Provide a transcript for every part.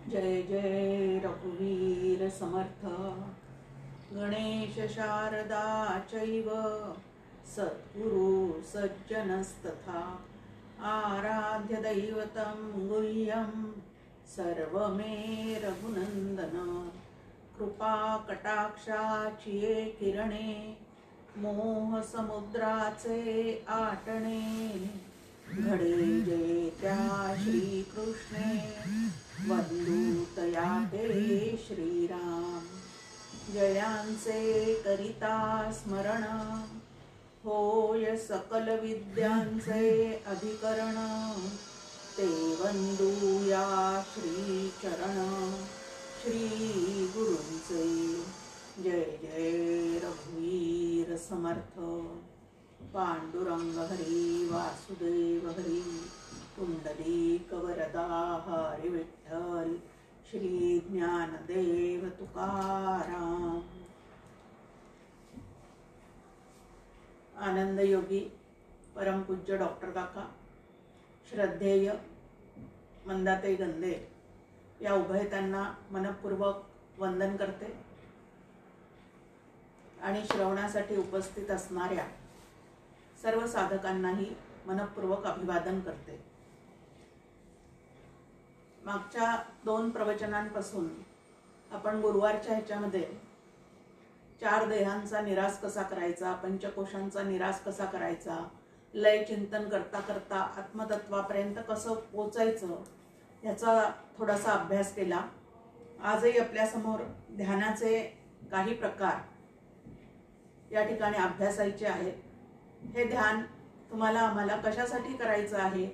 जय जय रघुवीर समर्थ। गणेश शारदा चैव सद्गुरु सज्जनस्तथा। आराध्य दैवतं गुह्यं सर्वमे रघुनंदन। कृपा कटाक्षाची किरणे मोह समुद्राचे आटणे। घडे जय त्या श्रीकृष्णे वंदू तया ते श्रीराम। जयांचे करिता स्मरण होय सकल विद्यांचे अधिकरण। ते वंदूया श्री चरण श्री गुरूंचे। जय जय रघुवीर समर्थ। पांडुरंग हरी वासुदेव हरी पुंडलीक वरदा हरी विठ्ठल श्री ज्ञानदेव तुकाराम। आनंद योगी परमपूज्य डॉक्टर काका, श्रद्धेय मंदाताई गंदे या उभयतांना मनपूर्वक वंदन करते आणि श्रवणासाठी उपस्थित असणाऱ्या सर्व साधकांनाही मनपूर्वक अभिवादन करते। मागच्या 2 प्रवचनांपासून आपण गुरुवारच्या ह्याच्यामध्ये 4 देहांचा निराश कसा करायचा, पंचकोशांचा निराश कसा करायचा, लय चिंतन करता करता आत्मतत्वापर्यंत कसं पोचायचं याचा थोडासा अभ्यास केला। आजही आपल्या समोर ध्यानाचे काही प्रकार या ठिकाणी अभ्यासायचे आहेत। हे ध्यान तुम्हाला आम्हाला कशासाठी करायचं आहे,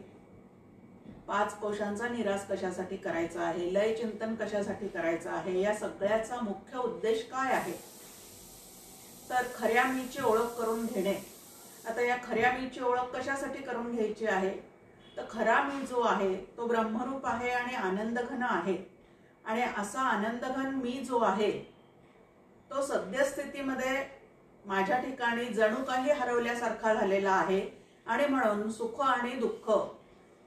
5 कोशांचा निराश कशासाठी करायचा आहे, लय चिंतन कशासाठी करायचं आहे, या सगळ्याचा मुख्य उद्देश काय आहे तर खऱ्या मीची ओळख करून घेणे। आता या खऱ्या मीची ओळख कशासाठी करून घ्यायची आहे तर खरा मी जो आहे तो ब्रह्मरूप आहे आणि आनंदघन आहे। आणि असा आनंदघन मी जो आहे तो सद्यस्थितीमध्ये माझ्या ठिकाणी जणू काही हरवल्यासारखा झालेला आहे। आणि म्हणून सुख आणि दुःख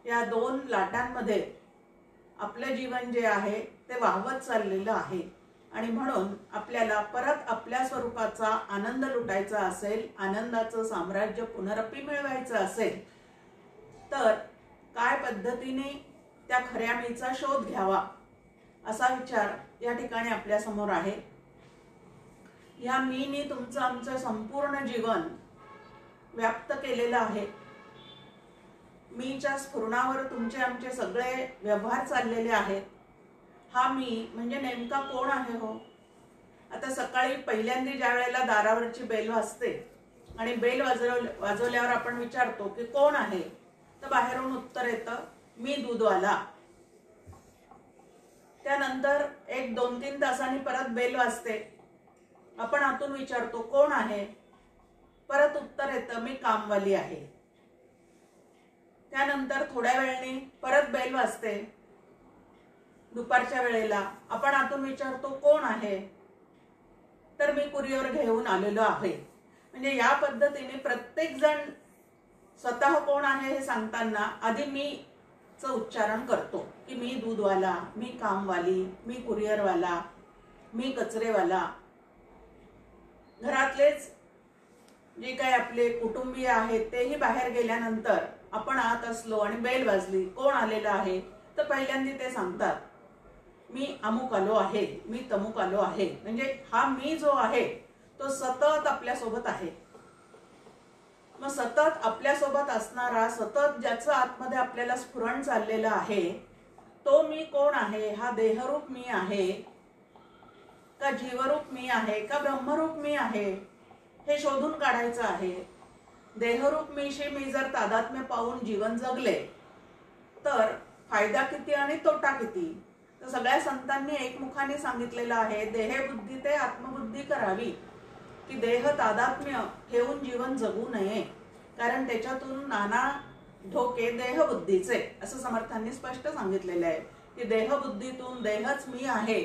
या 2 लाटांमध्ये आपले जीवन जे आहे ते वाहवत चाललेलं आहे। आणि म्हणून आपल्याला परत आपल्या स्वरूपाचा आनंद लुटायचा असेल, आनंदाचं साम्राज्य पुनरपी मिळवायचं असेल तर काय पद्धतीने त्या खऱ्या मीचा शोध घ्यावा असा विचार या ठिकाणी आपल्या समोर आहे। या मीने तुमचं आमचं संपूर्ण जीवन व्याप्त केलेलं आहे। मीच्या स्फुरणावर तुमचे आमचे सगळे व्यवहार चाललेले आहेत। हा मी म्हणजे नेमका कोण आहे हो? आता सकाळी पहिल्यांदा ज्या वेळेला दारावरची बेल वाजते आणि बेल वाजवल्यावर आपण विचारतो की कोण आहे, तर बाहेरून उत्तर येतं मी दूधवाला। त्यानंतर 1-2-3 तासांनी परत बेल वाजते, आपण आतून विचारतो कोण आहे, परत उत्तर येतं मी कामवाली आहे। त्यानंतर थोड्या वेळाने परत बेल वाजते दुपारच्या वेळेला, आपण आतून विचारतो कोण आहे, तर मी कुरिअर घेऊन आलेलो आहे। म्हणजे या पद्धतीने प्रत्येक जण स्वतः कोण आहे हे सांगताना आधी मी चं उच्चारण करतो की मी दूधवाला, मी कामवाली, मी कुरिअरवाला, मी कचरेवाला। घरातलेच जे काही आपले कुटुंबीय आहेत तेही बाहेर गेल्यानंतर आपण आत असलो आणि बेल वाजली कोण आलेलं आहे तर पहिल्यांदा ते सांगतात मी अमुक आलो आहे, मी तमुक आलो आहे। म्हणजे हा मी जो आहे तो सतत आपल्यासोबत आहे। मग सतत आपल्यासोबत असणारा, सतत ज्याचं आतमध्ये आपल्याला स्फुरण चाललेलं आहे तो मी कोण आहे? हा देहरूप मी आहे का जीवरूप मी आहे का ब्रह्मरूप मी आहे हे शोधून काढायचं आहे। देहरूप मीशी मी जर तादात्म्य पाहून जीवन जगले तर फायदा किती आणि तोटा किती? तर सगळ्या संतांनी एकमुखाने सांगितलेलं आहे देहबुद्धी ते आत्मबुद्धी करावी, की देह तादात्म्य ठेवून जीवन जगू नये, कारण त्याच्यातून नाना धोके देहबुद्धीचे असं समर्थांनी स्पष्ट सांगितलेलं आहे की देहबुद्धीतून देहच मी आहे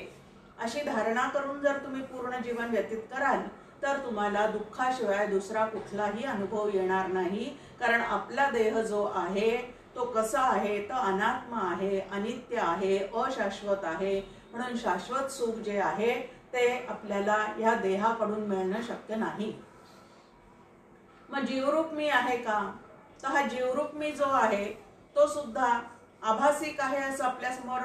अशी धारणा करून जर तुम्ही पूर्ण जीवन व्यतीत कराल तर तुम्हाला दुःखाशिवाय दुसरा कुठलाही अनुभव येणार नाही। कारण आपला देह जो आहे तो कसा आहे तर अनात्म आहे, अनित्य आहे, अशाश्वत आहे. म्हणून शाश्वत सुख जे आहे ते आपल्याला या देहाकडून मिळणं शक्य नाही. मग जीवरूप मी आहे का, तर हा जीवरूप मी जो आहे तो सुद्धा आभासिक आहे असं आपल्या समोर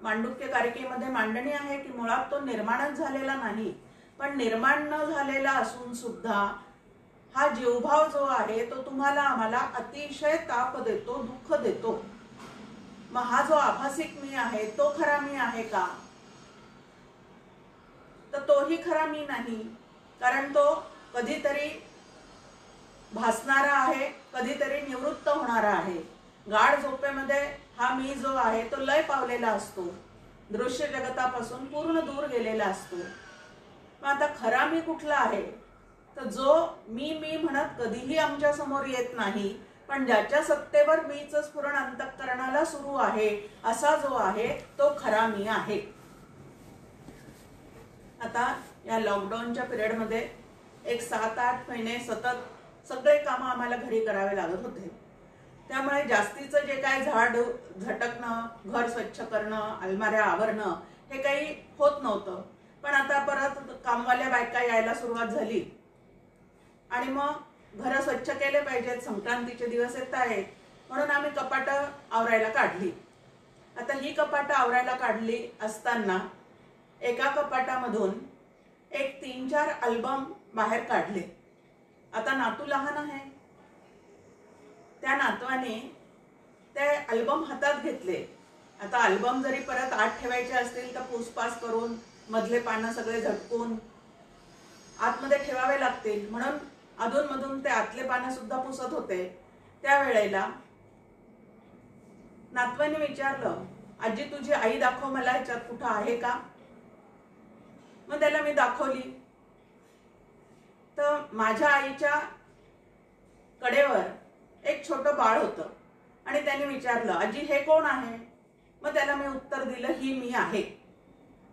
मांडुक्य कारिकेमध्ये मांडणी आहे की मुळात तो निर्माणच झालेला नाही. पण निर्माण न झालेला असून सुद्धा हा जीवभाव जो आहे तो तुम्हाला आम्हाला अतिशय ताप देतो, दुःख देतो. मग हा जो आभासिक मी आहे तो खरा मी आहे का, तर तोही खरा मी नाही. कारण तो कधीतरी भासणारा आहे, कधीतरी निवृत्त होणारा आहे. गाढ झोपेमध्ये हा मी जो आहे तो लय पावलेला असतो, दृश्य जगतापासून पूर्ण दूर गेलेला असतो. मग आता खरा मी कुठला आहे, तर जो मी मी म्हणत कधीही आमच्या समोर येत नाही, पण ज्याच्या सत्तेवर मीच स्फुरण अंतःकरणाला सुरू आहे असा जो आहे तो खरा मी आहे. आता या लॉकडाऊनच्या पिरियडमध्ये एक 7-8 महिने सतत सगळे कामं आम्हाला घरी करावे लागत होते. त्यामुळे जास्तीचं जे काय झाड झटकणं, घर स्वच्छ करणं, अलमाऱ्या आवरणं हे काही होत नव्हतं. पण आता परत कामवाल्या बायका यायला सुरुवात झाली आणि मग घर स्वच्छ केले पाहिजेत, संक्रांतीचे दिवस येत आहेत, म्हणून आम्ही कपाटं आवरायला काढली. आता ही कपाटं आवरायला काढली असताना एका कपाटामधून एक 3-4 अल्बम बाहेर काढले. आता नातू लहान आहे, त्या नातवाने ते अल्बम हातात घेतले. आता अल्बम जरी परत आत ठेवायचे असतील तर पूसपास करून मधले पानं सगळे झटकून आतमध्ये ठेवावे लागतील, म्हणून अधूनमधून ते आतले पानं सुद्धा पुसत होते. त्यावेळेला नातवाने विचारलं, आजी तुझी आई दाखव मला, ह्याच्यात कुठं आहे का. मग त्याला मी दाखवली तर माझ्या आईच्या कडेवर एक छोटं बाळ होतं आणि त्याने विचारलं, आजी हे कोण आहे. मग त्याला मी उत्तर दिलं, ही मी आहे.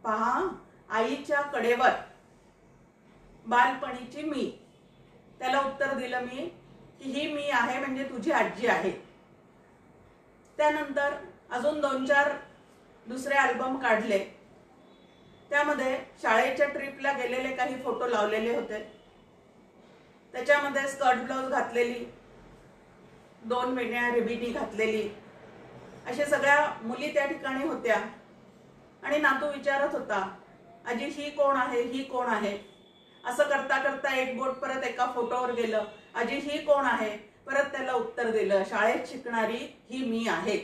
पहा, आईच्या कडेवर बालपणीची मी. त्याला उत्तर दिलं मी की ही मी आहे, म्हणजे तुझी आजी आहे. त्यानंतर अजून 2-4 दुसरे अल्बम काढले. त्यामध्ये शाळेच्या ट्रिपला गेलेले काही फोटो लावलेले होते. त्याच्यामध्ये स्कर्ट ब्लाउज घातलेली, 2 वेण्या रिबिनी घातलेली, अशा सगळ्या मुली त्या ठिकाणी होत्या. आणि नातू विचारत होता, आजी ही कोण आहे, ही कोण आहे. असं करता करता एक बोट परत एका फोटोवर गेलं, आजी ही कोण आहे. परत त्याला उत्तर दिलं, शाळेत शिकणारी ही मी आहे,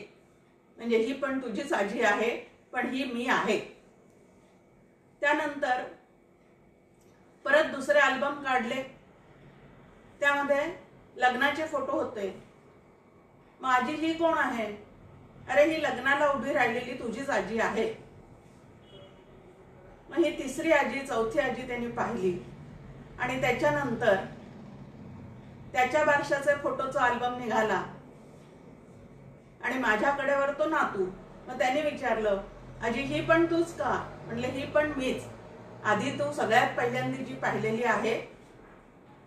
म्हणजे ही पण तुझीच आजी आहे, पण ही मी आहे. त्यानंतर परत दुसरे अल्बम काढले. त्यामध्ये लग्नाचे फोटो होते. मग आजी ही कोण आहे. अरे ही लग्नाला उभी राहिलेली तुझीच आजी आहे. मग ही तिसरी आजी, चौथी आजी त्यांनी पाहिली. आणि त्याच्यानंतर त्याच्या बारशाचे फोटोचा अल्बम निघाला आणि माझ्याकडेवर तो नातू. मग त्याने विचारलं, आजी ही पण तूच का. म्हणले ही पण मीच. आधी तू सगळ्यात पहिल्यांदा जी पाहिलेली आहे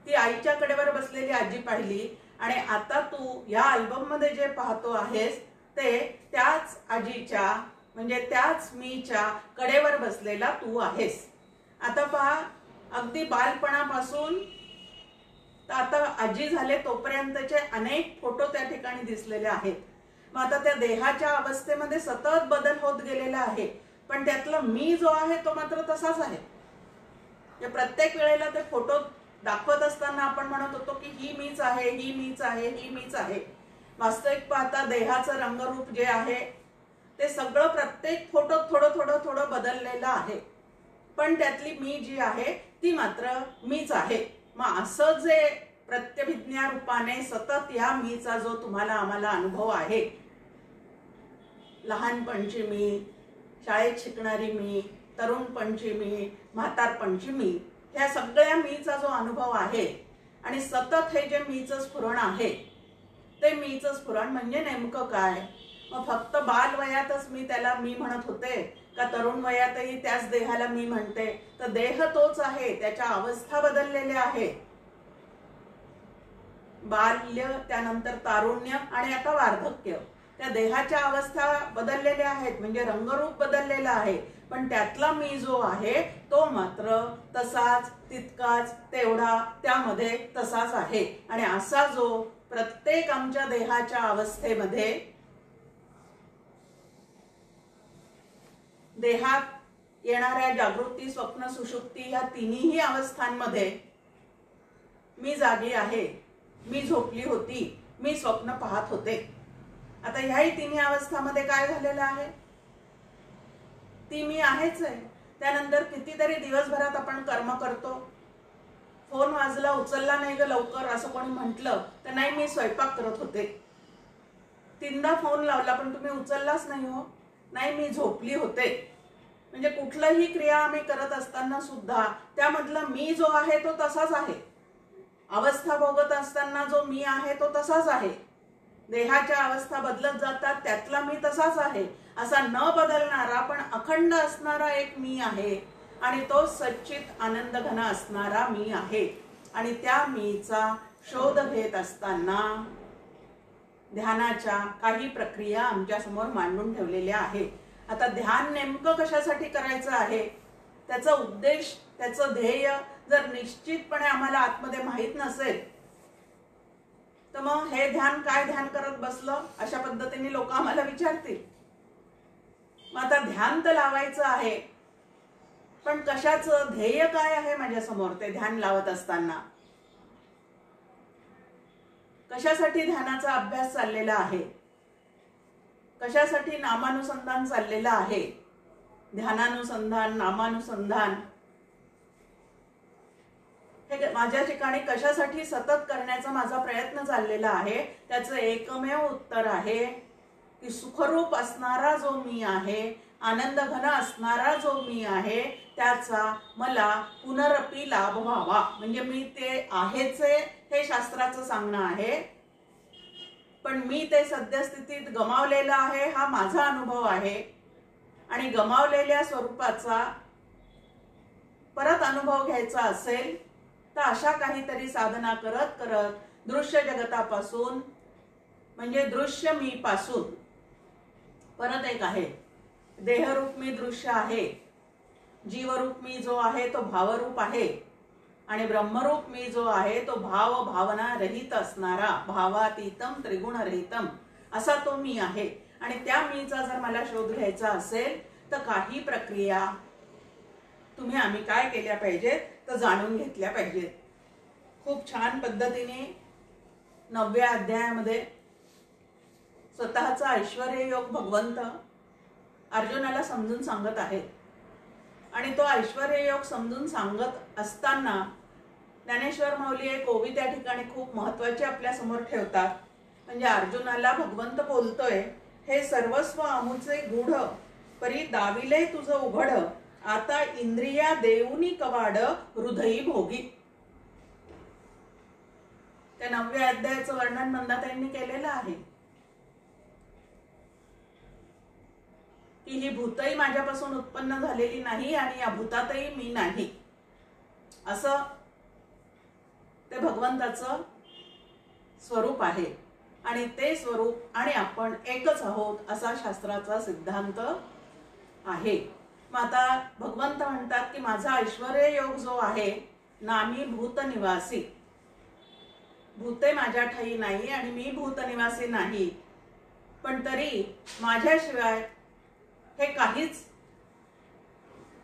ती आईच्या कडेवर बसलेली आजी पाहिली, आणि आता तू या अल्बम मध्ये जे पाहतो आहेस ते त्याच आजीच्या, म्हणजे त्याच मीच्या कडेवर बसलेला तू आहेस. आता पहा, अगदी बालपणापासून तर आता आजी झाले तोपर्यंतचे अनेक फोटो त्या ठिकाणी दिसलेले आहेत. मग आता त्या देहाच्या अवस्थेमध्ये सतत बदल होत गेलेला आहे, पण त्यातला मी जो आहे तो मात्र तसाच आहे. प्रत्येक वेळेला ते फोटो दाखवत असताना आपण म्हणत होतो की ही मीच आहे, ही मीच आहे, ही मीच आहे. वास्तविक पाहता देहाचं रंगरूप जे आहे ते सगळं प्रत्येक फोटो थोडं थोडं थोडं बदललेलं आहे, पण त्यातली मी जी आहे ती मात्र मीच आहे. मग असं जे प्रत्यभिज्ञा रूपाने सतत या मीचा जो तुम्हाला आम्हाला अनुभव आहे, लहानपणची मी, शाळेत शिकणारी मी, तरुणपणची मी, म्हातारपणची मी, ह्या सगळ्या मीचा जो अनुभव आहे आणि सतत हे जे मीचं स्फुरण आहे ते मीचं स्फुरण म्हणजे नेमकं काय. मग फक्त बालवयातच मी त्याला मी म्हणत होते का तरुण वयातही त्याच देहाला मी म्हणते. तर देह तोच आहे, त्याच्या अवस्था बदललेल्या आहे. बाल्य, त्यानंतर तारुण्य आणि आता वार्धक्य, त्या देहाच्या अवस्था बदललेल्या आहेत, म्हणजे रंगरूप बदललेला आहे, पण त्यातला मी जो आहे तो मात्र तसाच, तितकाच, तेवढा, त्यामध्ये तसाच आहे. आणि असा जो प्रत्येक आमच्या देहाच्या अवस्थेमध्ये, देहात येणाऱ्या जागृती, स्वप्न, सुषुप्ती या तिन्ही अवस्थांमध्ये मी जागी आहे, मी झोपली होती, मी स्वप्न पाहत होते. आता ह्याही तिन्ही अवस्थामध्ये काय झालेलं आहे? ती मी आहेच आहे. त्यानंतर कितीतरी दिवसभरात आपण कर्म करतो. फोन वाजला, उचलला नाही ग लवकर असं कोणी म्हटलं तर नाही, मी स्वयंपाक करत होते. 3दा फोन लावला पण तुम्ही उचललाच नाही हो, नाही मी झोपली होते. म्हणजे कुठलंही क्रिया आम्ही करत असताना सुद्धा त्यामधला मी जो आहे तो तसाच आहे. अवस्था भोगत असताना जो मी आहे तो तसाच आहे. देहाच्या अवस्था बदलत जातात, त्यातला मी तसाच आहे. असा न बदलणारा पण अखंड असणारा एक मी आहे, आणि तो सच्चित आनंद घन असणारा मी आहे. आणि त्या मीचा शोध घेत असताना ध्यानाच्या काही प्रक्रिया आमच्या समोर मांडून ठेवलेल्या आहेत. आता ध्यान नेमकं कशासाठी करायचं आहे, त्याचा उद्देश, त्याचं ध्येय जर निश्चितपणे आम्हाला आतमध्ये माहीत नसेल तर मग हे ध्यान काय ध्यान करत बसलं, अशा पद्धतीने लोक आम्हाला विचारतील. मग आता ध्यान तर लावायचं आहे, पण कशाचं ध्येय काय आहे माझ्या समोर ते ध्यान लावत असताना? कशासाठी ध्यानाचा अभ्यास चाललेला आहे, कशासाठी नामानुसंधान चाललेलं आहे? ध्यानानुसंधान, नामानुसंधान हे माझ्या ठिकाणी कशासाठी सतत करण्याचा माझा प्रयत्न चाललेला आहे? त्याचं एकमेव उत्तर आहे की सुखरूप असणारा जो मी आहे, आनंद घन असणारा जो मी आहे, त्याचा मला पुनरपी लाभ व्हावा. म्हणजे मी ते आहेच हे शास्त्राचं सांगणं आहे, पण मी ते सद्यस्थितीत गमावलेलं आहे हा माझा अनुभव आहे. आणि गमावलेल्या स्वरूपाचा परत अनुभव घ्यायचा असेल तर अशा काहीतरी साधना करत करत दृश्य जगतापासून, म्हणजे दृश्य मी पासून, परत एक आहे देहरूप मी दृश्य आहे, जीवरूप मी जो आहे तो भावरूप आहे, आणि ब्रह्मरूप मी जो आहे तो भाव भावना रहित असणारा, भावातीतम त्रिगुण रहितम असा तो मी आहे. आणि त्या मीचा जर मला शोध घ्यायचा असेल तर काही प्रक्रिया आम्ही काय केल्या पाहिजेत तर जाणून घेतल्या पाहिजेत. खूप छान पद्धतीने 9व्या अध्यायामध्ये स्वतःचा ऐश्वर्य योग भगवंत अर्जुनाला समजून सांगत आहेत. आणि तो ऐश्वर्य योग समजून सांगत असताना ज्ञानेश्वर माऊली एक ओवी त्या ठिकाणी खूप महत्वाची आपल्या समोर ठेवतात. म्हणजे अर्जुनाला भगवंत बोलतोय, हे सर्वस्व अमुचे गूढ परी दाविले तुझं उघड, आता इंद्रिया देऊनी कवाड हृदयी भोगी. त्या 9व्या अध्यायाचं वर्णन नंदाताईंनी केलेलं आहे की ही भूतही माझ्यापासून उत्पन्न झालेली नाही आणि या भूतातही मी नाही, असं ते भगवंताचं स्वरूप आहे. आणि ते स्वरूप आणि आपण एकच आहोत असा शास्त्राचा सिद्धांत आहे. मग आता भगवंत म्हणतात की माझा ऐश्वर्य योग जो आहे नामी भूत निवासी, भूते माझ्या ठाई नाही आणि मी भूत निवासी नाही, पण तरी माझ्याशिवाय हे काहीच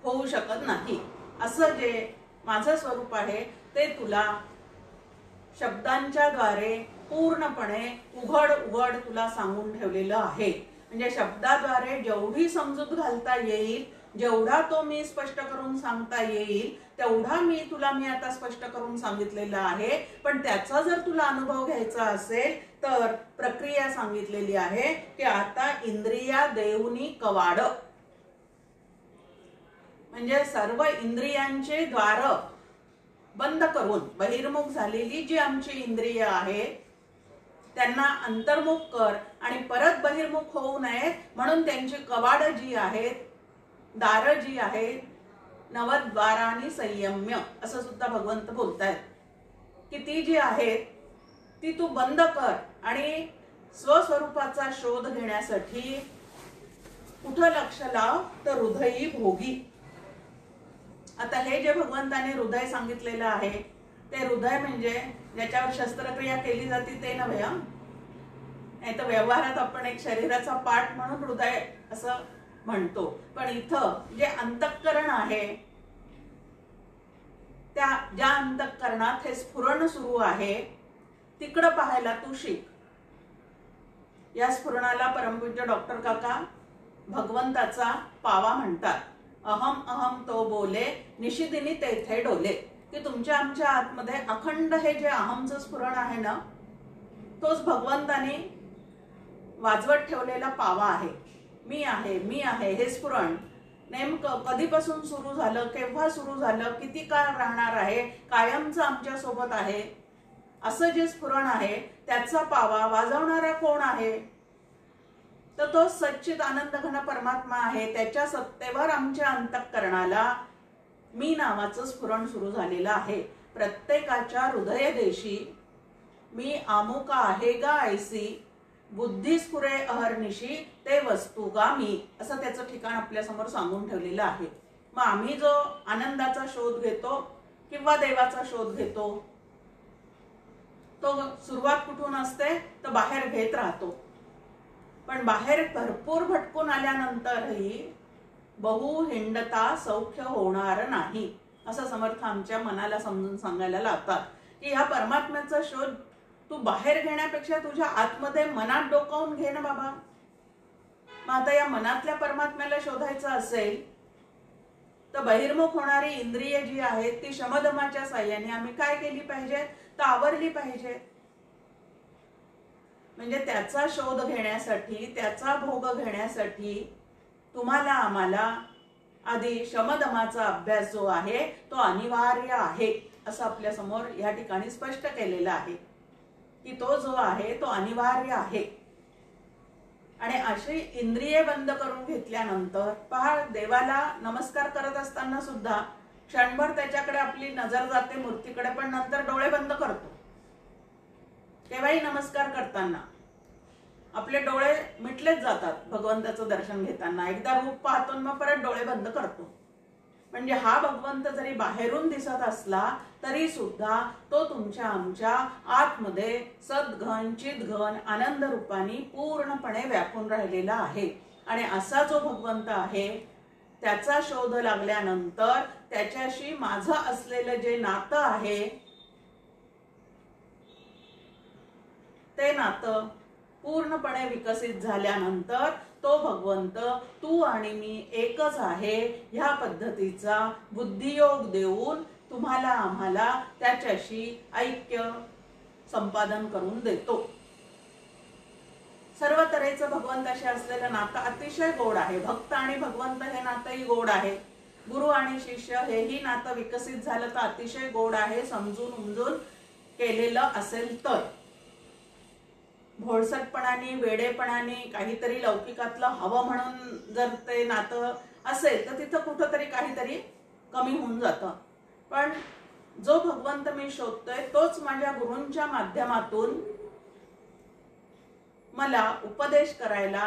होऊ शकत नाही. असं जे माझं स्वरूप आहे ते तुला शब्दांच्या द्वारे पूर्णपणे उघड उघड तुला सांगून ठेवलेलं आहे. म्हणजे शब्दाद्वारे जेवढी समजूत घालता येईल, जेवढा तो मी स्पष्ट करून सांगता येईल तेवढा मी आता स्पष्ट करून सांगितलेलं आहे. पण त्याचा जर तुला अनुभव घ्यायचा असेल तर प्रक्रिया सांगितलेली आहे की आता इंद्रिया देऊनी कवाड, म्हणजे सर्व इंद्रियांचे द्वार बंद करून बहिर्मुख झालेली जी आमची इंद्रिय आहे त्यांना अंतर्मुख कर आणि परत बहिर्मुख होऊ नये म्हणून त्यांची कवाड जी आहेत, दार जी आहेत, नवद्वारांनी संयम्य असं सुद्धा भगवंत बोलतायत की ती जी आहेत ती तू बंद कर आणि स्वस्वरूपाचा शोध घेण्यासाठी कुठं लक्ष लाव, तर हृदयी भोगी. आता हे जे भगवंताने हृदय सांगितलेलं आहे ते हृदय म्हणजे ज्याच्यावर शस्त्रक्रिया केली जाते ते नव्हे. नाही तर व्यवहारात आपण एक शरीराचा पार्ट म्हणून हृदय असं म्हणतो, पण इथं जे अंतःकरण आहे त्या ज्या अंतःकरणात हे स्फुरण सुरू आहे तिकडं पाहायला तू शिक. या स्फुरणाला परमपूज्य डॉक्टर काका भगवंताचा पावा म्हणतात. अहम अहम तो बोले निशिदिनी तेथे डोले. की तुमच्या आमच्या आतमध्ये अखंड हे जे अहमचं स्फुरण आहे ना, तोच भगवंताने वाजवत ठेवलेला पावा आहे. मी आहे, मी आहे हे स्फुरण नेमकं कधीपासून सुरू झालं, केव्हा सुरू झालं, किती काळ राहणार आहे, कायमचं आमच्या सोबत आहे, असं जे स्फुरण आहे त्याचा पावा वाजवणारा कोण आहे, तर तो सच्चित आनंद घन परमात्मा आहे. त्याच्या सत्तेवर आमच्या अंतःकरणाला मी नावाचं स्फुरण सुरू झालेलं आहे. प्रत्येकाच्या हृदय देशी मी आमुका आहे गा ऐसी, बुद्धी स्फुरे अहर्निशी ते वस्तू गा मी, असं त्याचं ठिकाण आपल्या समोर सांगून ठेवलेलं आहे. मग आम्ही जो आनंदाचा शोध घेतो किंवा देवाचा शोध घेतो तो सुरुवात कुठून असते, तर बाहेर घेत राहतो. पण बाहेर भरपूर भटकून आल्यानंतरही बहु हिंडता सौख्य होणार नाही, असं समर्थ आमच्या मनाला समजून सांगायला लावतात. की ह्या परमात्म्याचा शोध तू बाहेर घेण्यापेक्षा तुझ्या आतमध्ये मनात डोकावून घे ना बाबा. मग आता या मनातल्या परमात्म्याला शोधायचं असेल तर बहिर्मुख होणारी इंद्रिय जी आहेत ती शमदमाच्या साह्याने आम्ही काय केली पाहिजे, तर आवरली पाहिजे. म्हणजे त्याचा शोध घेण्यासाठी, त्याचा भोग घेण्यासाठी तुम्हाला आम्हाला आधी शमदमाचा अभ्यास जो आहे तो अनिवार्य आहे, असं आपल्या समोर या ठिकाणी स्पष्ट केलेलं आहे की तो जो आहे तो अनिवार्य आहे. आणि अशी इंद्रिये बंद करून घेतल्यानंतर पहा, देवाला नमस्कार करत असताना सुद्धा क्षणभर त्याच्याकडे आपली नजर जाते मूर्तीकडे, पण नंतर डोळे बंद करतो. केव्हाही नमस्कार करताना आपले डोळे मिटलेच जातात भगवंताचं दर्शन घेताना. एकदा रूप पाहतो मग परत डोळे बंद करतो. म्हणजे हा भगवंत जरी बाहेरून दिसत असला तरी सुद्धा तो तुमच्या आमच्या आतमध्ये सद्घन चिद्घन आनंद रूपाने पूर्णपणे व्यापून राहिलेला आहे. आणि असा जो भगवंत आहे त्याचा शोध लागल्यानंतर त्याच्याशी माझं असलेलं जे नातं आहे ते नातं पूर्णपणे विकसित झाल्यानंतर तो भगवंत तू आणि मी एकच आहे ह्या पद्धतीचा बुद्धियोग देऊन तुम्हाला आम्हाला त्याच्याशी ऐक्य संपादन करून देतो. सर्व तऱ्हेचं भगवंताशी असलेलं नातं अतिशय गोड आहे. भक्त आणि भगवंत हे नातंही गोड आहे. गुरु आणि शिष्य हेही नातं विकसित झालं तर अतिशय गोड आहे, समजून उमजून केलेलं असेल तर. भोळसटपणाने, वेडेपणाने, काहीतरी लौकिकातलं हवं म्हणून जर ते नातं असेल तर तिथं कुठंतरी काहीतरी कमी होऊन जातं. पण जो भगवंत मी शोधतोय तोच माझ्या गुरूंच्या माध्यमातून मला उपदेश करायला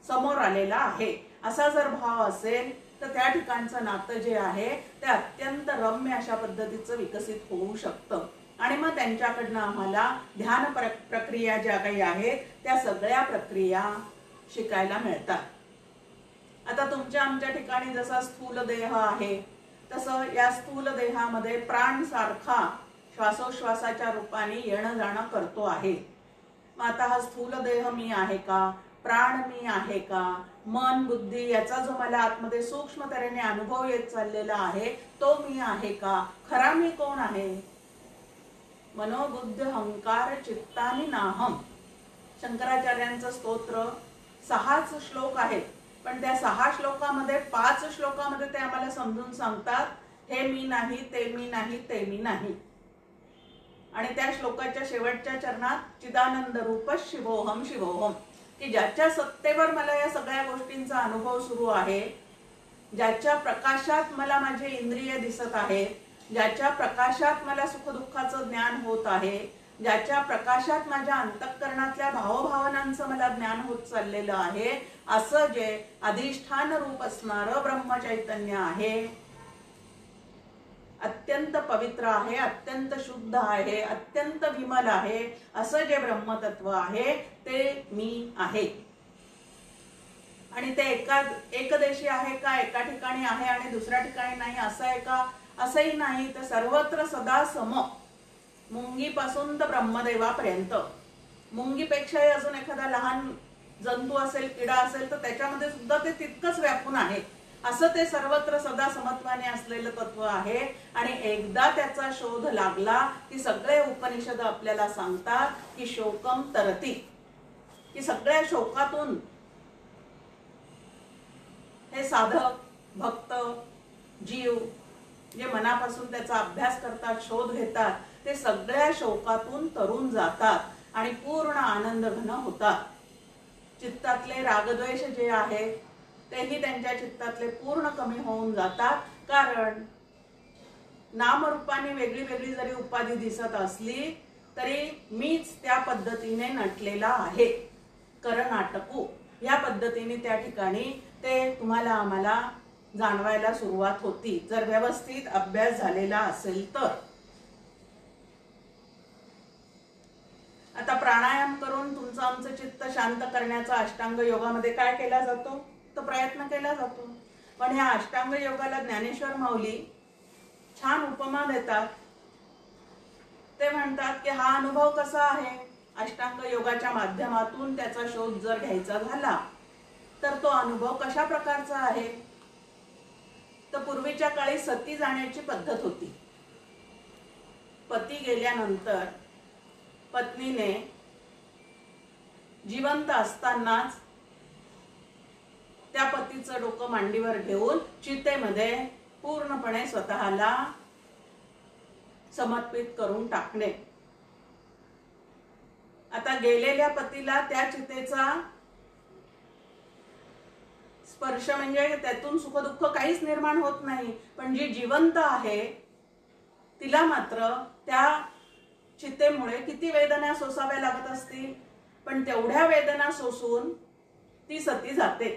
समोर आलेला आहे, असा जर भाव असेल तर त्या ठिकाणचं नातं जे आहे ते अत्यंत रम्य अशा पद्धतीचं विकसित होऊ शकतं. आणि मग त्यांच्याकडनं आम्हाला ध्यान प्रक्रिया ज्या काही आहेत त्या सगळ्या प्रक्रिया शिकायला मिळतात. आता तुमच्या आमच्या ठिकाणी जसा स्थूल देह आहे तसं या स्थूल देहामध्ये प्राण सारखा श्वासोश्वासाच्या रूपाने येणं जाणं करतो आहे. मग आता हा स्थूल देह मी आहे का, प्राण मी आहे का, मन बुद्धी याचा जो मला आतमध्ये सूक्ष्म तऱ्हेने अनुभव येत चाललेला आहे तो मी आहे का, खरा मी कोण आहे. मनोबुद्ध हंकार चित्तानी नाहम, शंकराचार्यांचं स्तोत्र 6च श्लोक आहेत, पण त्या 6 श्लोकामध्ये 5 श्लोकामध्ये ते आम्हाला समजून सांगतात हे मी नाही, ते मी नाही, ते मी नाही. आणि त्या श्लोकाच्या शेवटच्या चरणात चिदानंद रूप शिवोहम शिवोहम, की ज्याच्या सत्तेवर मला या सगळ्या गोष्टींचा अनुभव सुरू आहे, ज्याच्या प्रकाशात मला माझे इंद्रिय दिसत आहेत, ज्याच्या प्रकाशात मला सुखदुःखाचं ज्ञान होत आहे, ज्याच्या प्रकाशात माझ्या अंतःकरणातल्या भावभावनांचं मला ज्ञान होत चाललेलं आहे, असं जे अधिष्ठान रूप असणारं ब्रह्मचैतन्य आहे, अत्यंत पवित्र आहे, अत्यंत शुद्ध आहे, अत्यंत विमल आहे, असं जे ब्रह्मतत्व आहे ते मी आहे. आणि ते एकदेशी आहे का, एका ठिकाणी आहे आणि दुसऱ्या ठिकाणी नाही असं आहे का, असंही नाही. तर सर्वत्र सदा सम, मुंगीपासून तर ब्रह्मदेवापर्यंत. मुंगीपेक्षाही अजून एखादा लहान जंतू असेल, किडा असेल, तर त्याच्यामध्ये सुद्धा ते तितकंच व्यापून आहे. असं ते सर्वत्र सदा समत्वाने असलेलं तत्व आहे. आणि एकदा त्याचा शोध लागला की सगळे उपनिषद आपल्याला सांगतात की शोकम तरती, की सगळ्या शोकातून हे साधक, भक्त, जीव जे मनापासून त्याचा अभ्यास करतात, शोध घेतात, ते सगळ्या शोकातून तरून जातात आणि पूर्ण आनंद घन होतात. चित्तातले रागद्वेष जे आहेत तेही त्यांच्या चित्तातले पूर्ण कमी होऊन जातात. कारण नामरूपाने वेगळी वेगळी जरी उपाधी दिसत असली तरी मीच त्या पद्धतीने नटलेला आहे. करनाटकू या पद्धतीने त्या ठिकाणी ते तुम्हाला आम्हाला जाणवायला सुरुवात होती, जर व्यवस्थित अभ्यास झालेला असेल तर. आता प्राणायाम करून तुमचं आमचं चित्त शांत करण्याचा अष्टांग योगामध्ये काय केला जातो, तर प्रयत्न केला जातो. पण ह्या अष्टांग योगाला ज्ञानेश्वर माऊली छान उपमा देतात. ते म्हणतात की हा अनुभव कसा आहे, अष्टांग योगाच्या माध्यमातून त्याचा शोध जर घ्यायचा झाला तर तो अनुभव कशा प्रकारचा आहे. तर पूर्वीच्या काळी सती जाण्याची पद्धत होती. पती गेल्यानंतर पत्नीने जिवंत असतानाच त्या पतीचं डोकं मांडीवर घेऊन चितेमध्ये पूर्णपणे स्वतःला समर्पित करून टाकणे. आता गेलेल्या पतीला त्या चितेचा स्पर्श म्हणजे त्यातून सुख दुःख काहीच निर्माण होत नाही, पण जी जिवंत आहे तिला मात्र त्या चितेमुळे किती वेदना सोसाव्या लागत असतील. पण तेवढ्या वेदना सोसून ती सती जाते.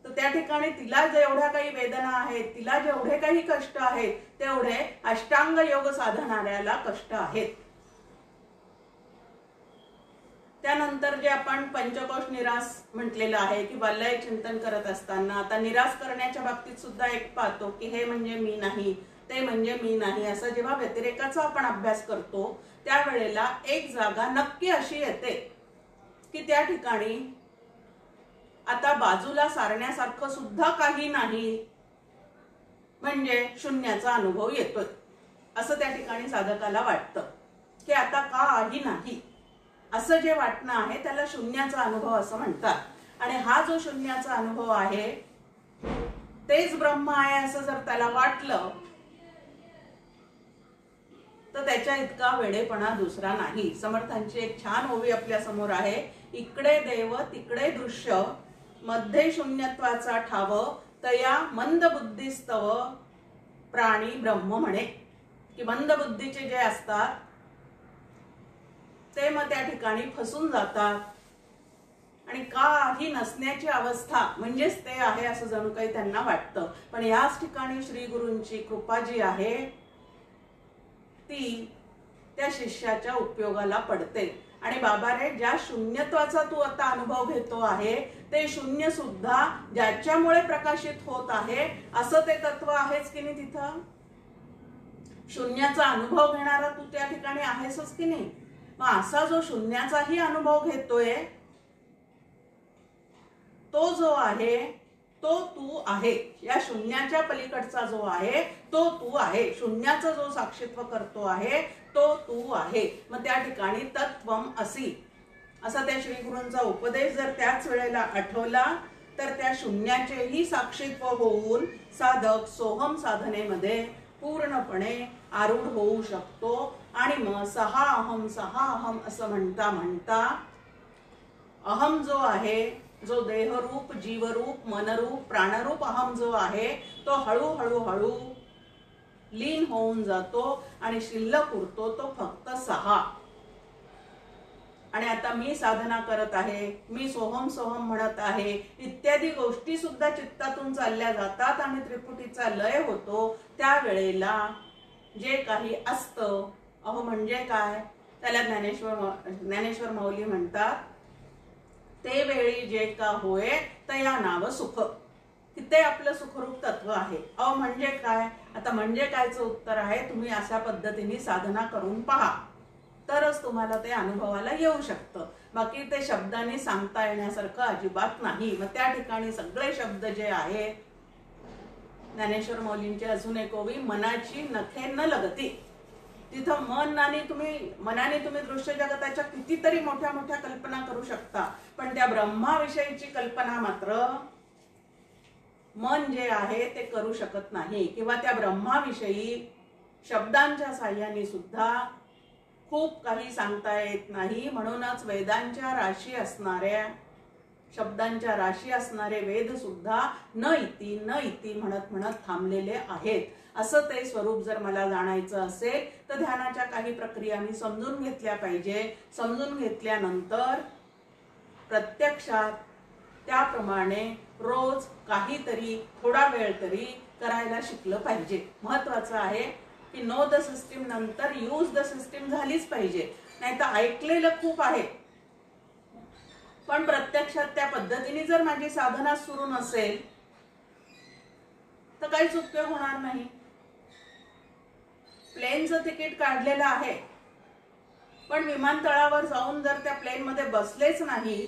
तर त्या ठिकाणी तिला जेवढ्या काही वेदना आहेत, तिला जेवढे काही कष्ट आहेत, तेवढे अष्टांग योग साधणाऱ्याला कष्ट आहेत. त्यानंतर जे आपण पंचकोश निरास म्हटलेलं आहे किंवा लय चिंतन करत असताना आता निरास करण्याच्या बाबतीत सुद्धा एक पाहतो की हे म्हणजे मी नाही, ते म्हणजे मी नाही, असं जेव्हा व्यतिरेकाचा आपण अभ्यास करतो त्यावेळेला एक जागा नक्की अशी येते की त्या ठिकाणी आता बाजूला सारण्यासारखं सुद्धा काही नाही, म्हणजे शून्याचा अनुभव येतोय. असं त्या ठिकाणी साधकाला वाटतं की आता काही नाही, असं जे वाटणं आहे त्याला शून्याचा अनुभव असं म्हणतात. आणि हा जो शून्याचा अनुभव आहे तेच ब्रह्म आहे असं जर त्याला वाटलं तर त्याच्या इतका वेडेपणा दुसरा नाही. समर्थांची एक छान ओवी आपल्या समोर आहे. इकडे देव तिकडे दृश्य, मध्ये शून्यत्वाचा ठाव, तया मंद बुद्धीस्तव प्राणी ब्रह्म म्हणे. की मंद बुद्धीचे जे असतात ते मग त्या ठिकाणी फसून जातात आणि काही नसण्याची अवस्था म्हणजेच ते आहे असं जणू काही त्यांना वाटतं. पण याच ठिकाणी श्री गुरूंची कृपा जी आहे ती त्या शिष्याच्या उपयोगाला पडते. आणि बाबा रे, ज्या शून्यत्वाचा तू आता अनुभव घेतो आहे ते शून्य सुद्धा ज्याच्यामुळे प्रकाशित होत आहे असं ते तत्व आहेच की नाही. तिथं शून्याचा अनुभव घेणारा तू त्या ठिकाणी आहेसच की नाही. मग असा जो शून्याचाही अनुभव घेतोय तो जो आहे तो तू आहे. या शून्याच्या पलीकडचा जो आहे तो तू आहे. शून्याचा जो साक्षीत्व करतो आहे तो तू आहे. मग त्या ठिकाणी तत्वम असी असा त्या श्री गुरूंचा उपदेश जर त्याच वेळेला आठवला तर त्या शून्याचेही साक्षीत्व होऊन साधक सोहम साधनेमध्ये पूर्णपणे आरूढ होऊ शकतो. आणि मग सहा अहम असं म्हणता म्हणता अहम जो आहे, जो देहरूप, जीवरूप, मनरूप, प्राणरूप अहम जो आहे तो हळूहळू हळू लीन होऊन जातो आणि शिल्लक उरतो तो फक्त सहा. आणि आता मी साधना करत आहे, मी सोहम सोहम म्हणत आहे इत्यादी गोष्टी सुद्धा चित्तातून चालल्या जातात आणि त्रिपुटीचा लय होतो. त्यावेळेला जे काही असतं, अहो म्हणजे काय, त्याला ज्ञानेश्वर माऊली म्हणतात, ते वेळी जे का होय तया नाव सुख, की ते आपलं सुखरूप तत्व आहे. अहो म्हणजे काय, आता म्हणजे कायचं उत्तर आहे, तुम्ही अशा पद्धतीने साधना करून पहा, तरच तुम्हाला ते अनुभवाला येऊ शकतं. बाकी ते शब्दांनी सांगता येण्यासारखं अजिबात नाही. मग त्या ठिकाणी सगळे शब्द जे आहे, ज्ञानेश्वर माऊलींचे अजून एक ओवी, मनाची नखे न लगती. तिथं मनाने तुम्ही दृश्य जगताच्या कितीतरी मोठ्या मोठ्या कल्पना करू शकता, पण त्या ब्रह्माविषयीची कल्पना मात्र मन जे आहे ते करू शकत नाही. किंवा त्या ब्रह्माविषयी शब्दांच्या साह्याने सुद्धा खूप काही सांगता येत नाही. म्हणूनच वेदांच्या राशी असणाऱ्या, शब्दांच्या राशी असणारे वेद सुद्धा न इति न इति म्हणत म्हणत थांबलेले आहेत. असं ते स्वरूप जर मला जाणायचं असेल तर ध्यानाच्या काही प्रक्रिया मी समजून घेतल्या पाहिजे. समजून घेतल्यानंतर प्रत्यक्षात त्याप्रमाणे रोज काहीतरी थोडा वेळ तरी करायला शिकलं पाहिजे. महत्वाचं आहे की नो द सिस्टीम नंतर यूज द सिस्टीम झालीच पाहिजे. नाही तर ऐकलेलं खूप आहे, पण प्रत्यक्षात त्या पद्धतीने जर माझी साधना सुरू नसेल तर काहीच उपयोग होणार नाही. प्लेनचं तिकीट काढलेलं आहे, पण विमानतळावर जाऊन जर त्या प्लेन मध्ये बसलेच नाही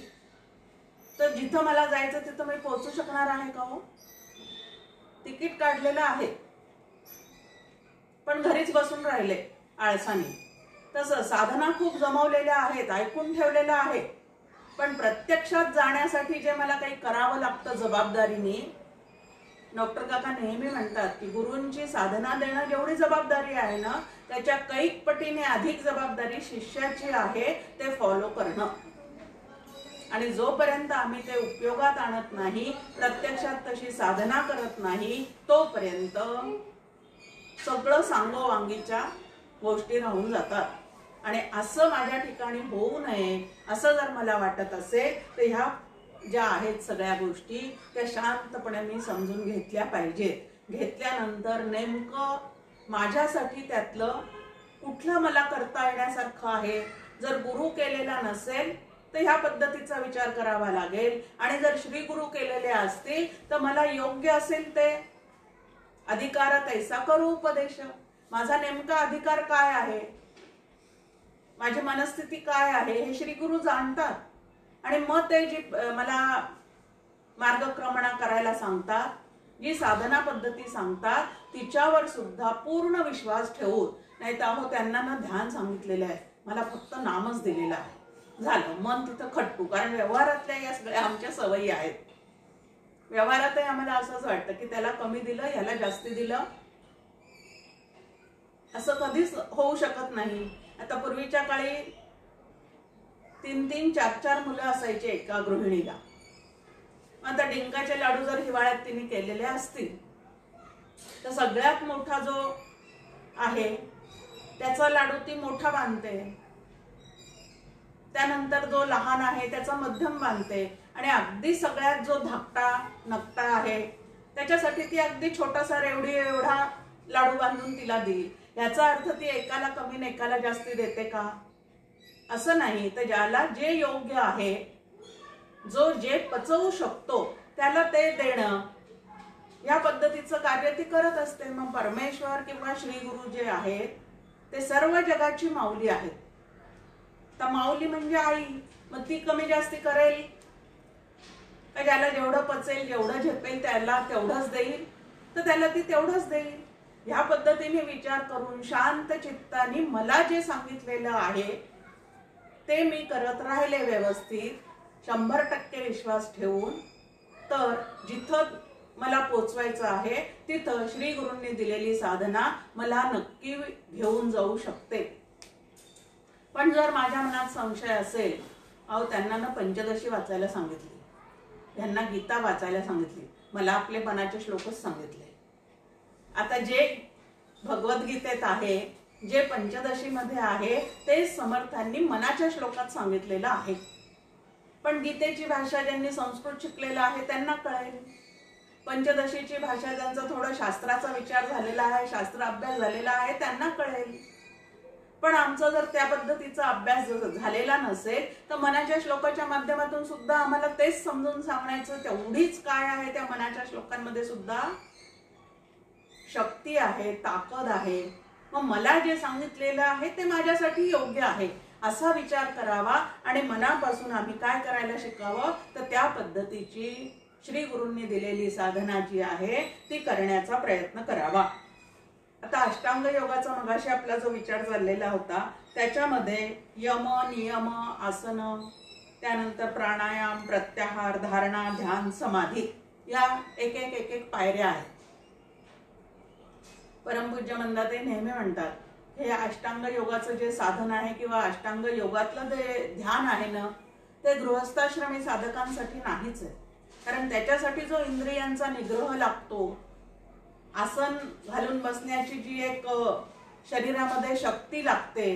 तर जिथं मला जायचं तिथं मी पोहोचू शकणार आहे का हो? तिकीट काढलेलं आहे पण घरीच बसून राहिले आळसाने. तसं साधना खूप जमवलेल्या आहेत, ऐकून ठेवलेलं आहे, पण प्रत्यक्षात जाण्यासाठी जे मला काही करावं लागतं जबाबदारीने, डॉक्टर काका नेहमी म्हणतात की गुरूंची साधना देणं जेवढी जबाबदारी आहे ना, त्याच्या कैक पटीने अधिक जबाबदारी शिष्याची आहे ते फॉलो करणं. आणि जोपर्यंत आम्ही ते उपयोगात आणत नाही, प्रत्यक्षात तशी साधना करत नाही, तोपर्यंत सगळं सांगोवांगीच्या गोष्टी राहून जातात. आणि असं माझ्या ठिकाणी होऊ नये असं जर मला वाटत असेल तर ह्या ज्या आहेत सगळ्या गोष्टी त्या शांतपणे मी समजून घेतल्या पाहिजेत. घेतल्यानंतर नेमकं माझ्यासाठी त्यातलं कुठलं मला करता येण्यासारखं आहे. जर गुरु केलेला नसेल तर ह्या पद्धतीचा विचार करावा लागेल, आणि जर श्री गुरु केलेले असतील तर मला योग्य असेल ते अधिकार तैसा करू उपदेश. माझा नेमका अधिकार काय आहे, माझी मनस्थिती काय आहे हे श्री गुरु जाणतात. आणि मग ते जी मला मार्गक्रमणा करायला सांगतात, जी साधना पद्धती सांगतात, तिच्यावर सुद्धा पूर्ण विश्वास ठेवून, नाही तर अहो त्यांना ना ध्यान सांगितलेलं आहे, मला फक्त नामच दिलेलं आहे, झालं मन तिथं खट्टू. कारण व्यवहारातल्या या सगळ्या आमच्या सवयी आहेत. व्यवहारातही आम्हाला असंच वाटतं की त्याला कमी दिलं, ह्याला जास्ती दिलं, असं कधीच होऊ शकत नाही. आता पूर्वीच्या काळी 3-3, 4-4 मुलं असायचे एका गृहिणीला. आता डिंकाचे लाडू जर हिवाळ्यात तिने केलेले असतील तर सगळ्यात मोठा जो आहे त्याचा लाडू ती मोठा बांधते, त्यानंतर जो लहान आहे त्याचा मध्यम बांधते, आणि अगदी सगळ्यात जो धाकटा नकटा आहे त्याच्यासाठी ती अगदी छोटासा रेवडी एवढा लाडू बांधून तिला देईल. याचा अर्थ ती एकाला कमी आणि एकाला जास्ती देते का? असं नाही. तर ज्याला जे योग्य आहे, जो जे पचवू शकतो त्याला ते देणं, या पद्धतीचं कार्य ती करत असते. मग परमेश्वर किंवा श्री गुरु जे आहेत ते सर्व जगाची माऊली आहेत. तर माऊली म्हणजे आई, मग ती कमी जास्ती करेल का? ज्याला जेवढं पचेल, जेवढं झेपेल त्याला तेवढंच देईल, तर त्याला ती तेवढंच देईल. ह्या पद्धतीने विचार करून शांत चित्ताने मला जे सांगितलेलं आहे ते मी करत राहिले व्यवस्थित, 100% विश्वास ठेवून, तर जिथं मला पोचवायचं आहे तिथं श्री गुरूंनी दिलेली साधना मला नक्की घेऊन जाऊ शकते. पण जर माझ्या मनात संशय असेल, अहो त्यांना ना पंचदशी वाचायला सांगितली, त्यांना गीता वाचायला सांगितली, मला आपले मनाचे श्लोकच सांगितले. आता जे भगवद्गीतेत आहे जे पंचदशीमध्ये आहे ते समर्थांनी मनाच्या श्लोकात सांगितलेलं आहे. पण गीतेची भाषा ज्यांनी संस्कृत शिकलेलं आहे त्यांना कळेल. पंचदशीची भाषा ज्यांचा थोडा शास्त्राचा विचार झालेला आहे, शास्त्र अभ्यास झालेला आहे, त्यांना कळेल. पण आमचा जर त्या पद्धतीचा अभ्यास झालेला नसेल तर मनाच्या श्लोकाच्या माध्यमातून सुद्धा आम्हाला तेच समजून सांगण्याचं तेवढीच काय आहे त्या मनाच्या श्लोकांमध्ये सुद्धा शक्ती आहे, ताकद आहे. मग मला जे सांगितलेलं आहे ते माझ्यासाठी योग्य आहे असा विचार करावा आणि मनापासून आम्ही काय करायला शिकावं तर त्या पद्धतीची श्री गुरूंनी दिलेली साधना जी आहे ती करण्याचा प्रयत्न करावा. आता अष्टांग योगाचा मगाशी आपला जो विचार चाललेला होता त्याच्यामध्ये यम, नियम, आसन, त्यानंतर प्राणायाम, प्रत्याहार, धारणा, ध्यान, समाधी या एक एक पायऱ्या आहेत. परमपूज्य मंदाते नेहमी म्हणतात हे अष्टांग योगाचं जे साधन आहे किंवा अष्टांग योगातलं जे ध्यान आहे ना ते गृहस्थाश्रमी साधकांसाठी नाहीच आहे. कारण त्याच्यासाठी जो इंद्रियांचा निग्रह लागतो, आसन घालून बसण्याची जी एक शरीरामध्ये शक्ती लागते,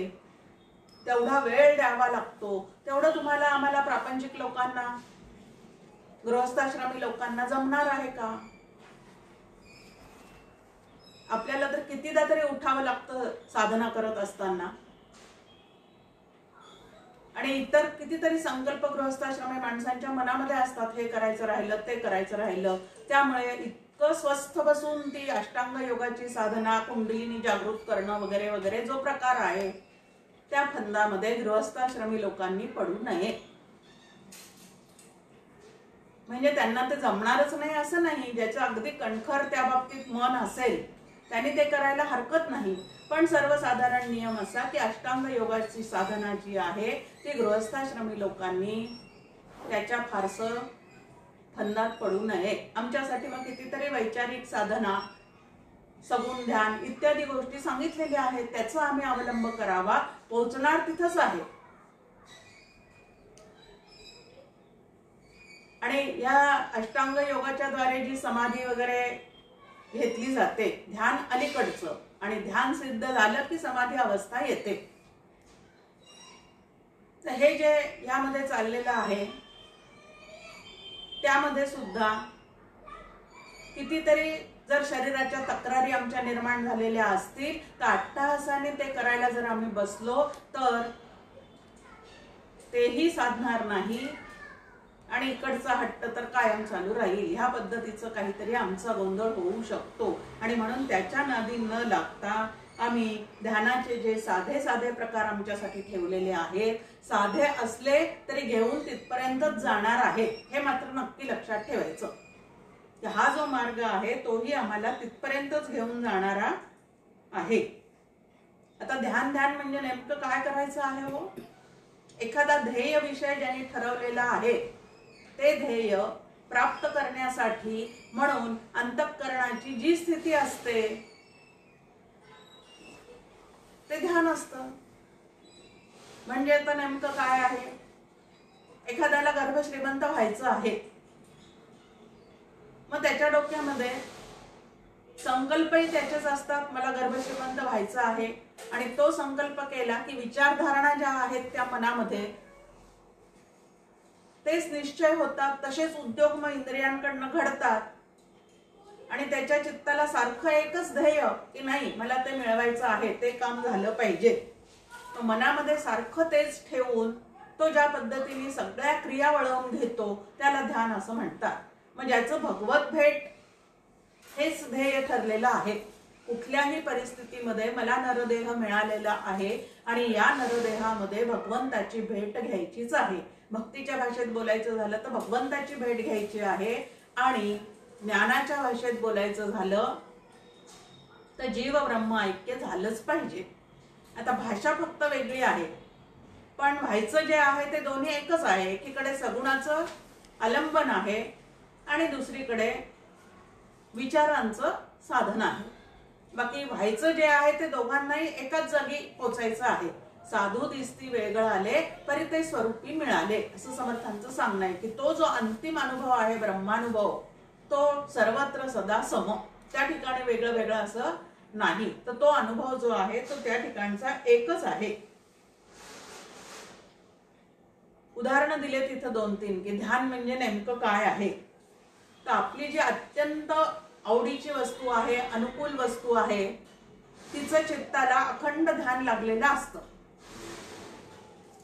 तेवढा वेळ द्यावा लागतो, तेवढं तुम्हाला आम्हाला प्रापंचिक लोकांना, गृहस्थाश्रमी लोकांना जमणार आहे का? आपल्याला तर कितीदा तरी उठावं लागतं साधना करत असताना, आणि इतर कितीतरी संकल्प गृहस्थाश्रमी माणसांच्या मनामध्ये असतात, हे करायचं राहिलं, ते करायचं राहिलं. त्यामुळे इतकं स्वस्थ बसून ती अष्टांग योगाची साधना, कुंडलिनी जागृत करणं वगैरे वगैरे जो प्रकार आहे त्या फंदामध्ये गृहस्थाश्रमी लोकांनी पडू नये. म्हणजे त्यांना ते जमणारच नाही असं नाही. ज्याचं अगदी कणखर त्या बाबतीत मन असेल त्यांनी ते करायला हरकत नाही. पण सर्वसाधारण नियम असा की अष्टांग योगाची साधना जी आहे ती गृहस्थाश्रमी लोकांनी त्याच्या फारसं फंदात पडू नये. आमच्यासाठी मग कितीतरी वैचारिक साधना, सगुण ध्यान इत्यादी गोष्टी सांगितलेल्या आहेत, त्याचा आम्ही अवलंब करावा. पोहोचणार तिथंच आहे. आणि या अष्टांग योगाच्या द्वारे जी समाधी वगैरे घेतली जाते, ध्यान अलीकडचं, आणि ध्यान सिद्ध झालं की समाधी अवस्था येते. तर हे जे यामध्ये चाललेलं आहे त्यामध्ये सुद्धा कितीतरी जर शरीराच्या तक्रारी आमच्या निर्माण झालेल्या असतील तर अट्टहासाने ते करायला जर आम्ही बसलो तर तेही साधणार नाही आणि इकडचा हट्ट तर कायम चालू राहील. ह्या पद्धतीचं काहीतरी आमचा गोंधळ होऊ शकतो. आणि म्हणून त्याच्या नादी न लागता आम्ही ध्यानाचे जे साधे साधे प्रकार आमच्यासाठी ठेवलेले आहेत, साधे असले तरी घेऊन तिथपर्यंतच जाणार आहे हे मात्र नक्की लक्षात ठेवायचं. हा जो मार्ग आहे तोही आम्हाला तिथपर्यंतच घेऊन जाणारा आहे. आता ध्यान ध्यान म्हणजे नेमकं काय करायचं आहे हो? एखादा ध्येय विषय ज्यांनी ठरवलेला आहे ते ध्येय प्राप्त करण्यासाठी म्हणून अंतःकरणाची जी स्थिती असते ते ध्यान असतं. म्हणजे आता नेमकं काय आहे? एखाद्याला गर्भश्रीमंत व्हायचं आहे, मग त्याच्या डोक्यामध्ये संकल्पही त्याचेच असतात, मला गर्भश्रीमंत व्हायचं आहे, आणि तो संकल्प केला की विचारधारणा ज्या आहेत त्या मनामध्ये तेच निश्चय होतात, तसेच उद्योग मग इंद्रियांकडनं घडतात आणि त्याच्या चित्ताला सारखं एकच ध्येय की नाही मला ते मिळवायचं आहे, ते काम झालं पाहिजे. मनामध्ये सारखं तेच ठेवून तो ज्या पद्धतीने सगळ्या क्रिया वळवून घेतो त्याला ध्यान असं म्हणतात. मग ज्याचं भगवत भेट हेच ध्येय ठरलेलं आहे. कुठल्याही परिस्थितीमध्ये मला नरदेह मिळालेला आहे आणि या नरदेहामध्ये भगवंताची भेट घ्यायचीच आहे. भक्तीच्या भाषेत बोलायचं झालं तर भगवंताची भेट घ्यायची आहे, आणि ज्ञानाच्या भाषेत बोलायचं झालं तर जीव ब्रह्म ऐक्य झालंच पाहिजे. आता भाषा फक्त वेगळी आहे, पण व्हायचं जे आहे ते दोन्ही एकच आहे. एकीकडे सगुणाचं आलंबन आहे आणि दुसरीकडे विचारांचं साधन आहे. बाकी व्हायचं जे आहे ते दोघांनाही एकाच जागी पोचायचं आहे. साधू दिसती वेगळं आले तरी ते स्वरूपी मिळाले असं समर्थांचं सांगणं आहे की तो जो अंतिम अनुभव आहे ब्रह्मानुभव तो सर्वत्र सदा सम, त्या ठिकाणी वेगळं वेगळं असं नाही. तर तो अनुभव जो आहे तो त्या ठिकाणचा एकच आहे. उदाहरणं दिले तिथं 2-3 की ध्यान म्हणजे नेमकं काय आहे. तर आपली जी अत्यंत आवडीची वस्तू आहे, अनुकूल वस्तू आहे, तिचं चित्ताला अखंड ध्यान लागलेलं असतं.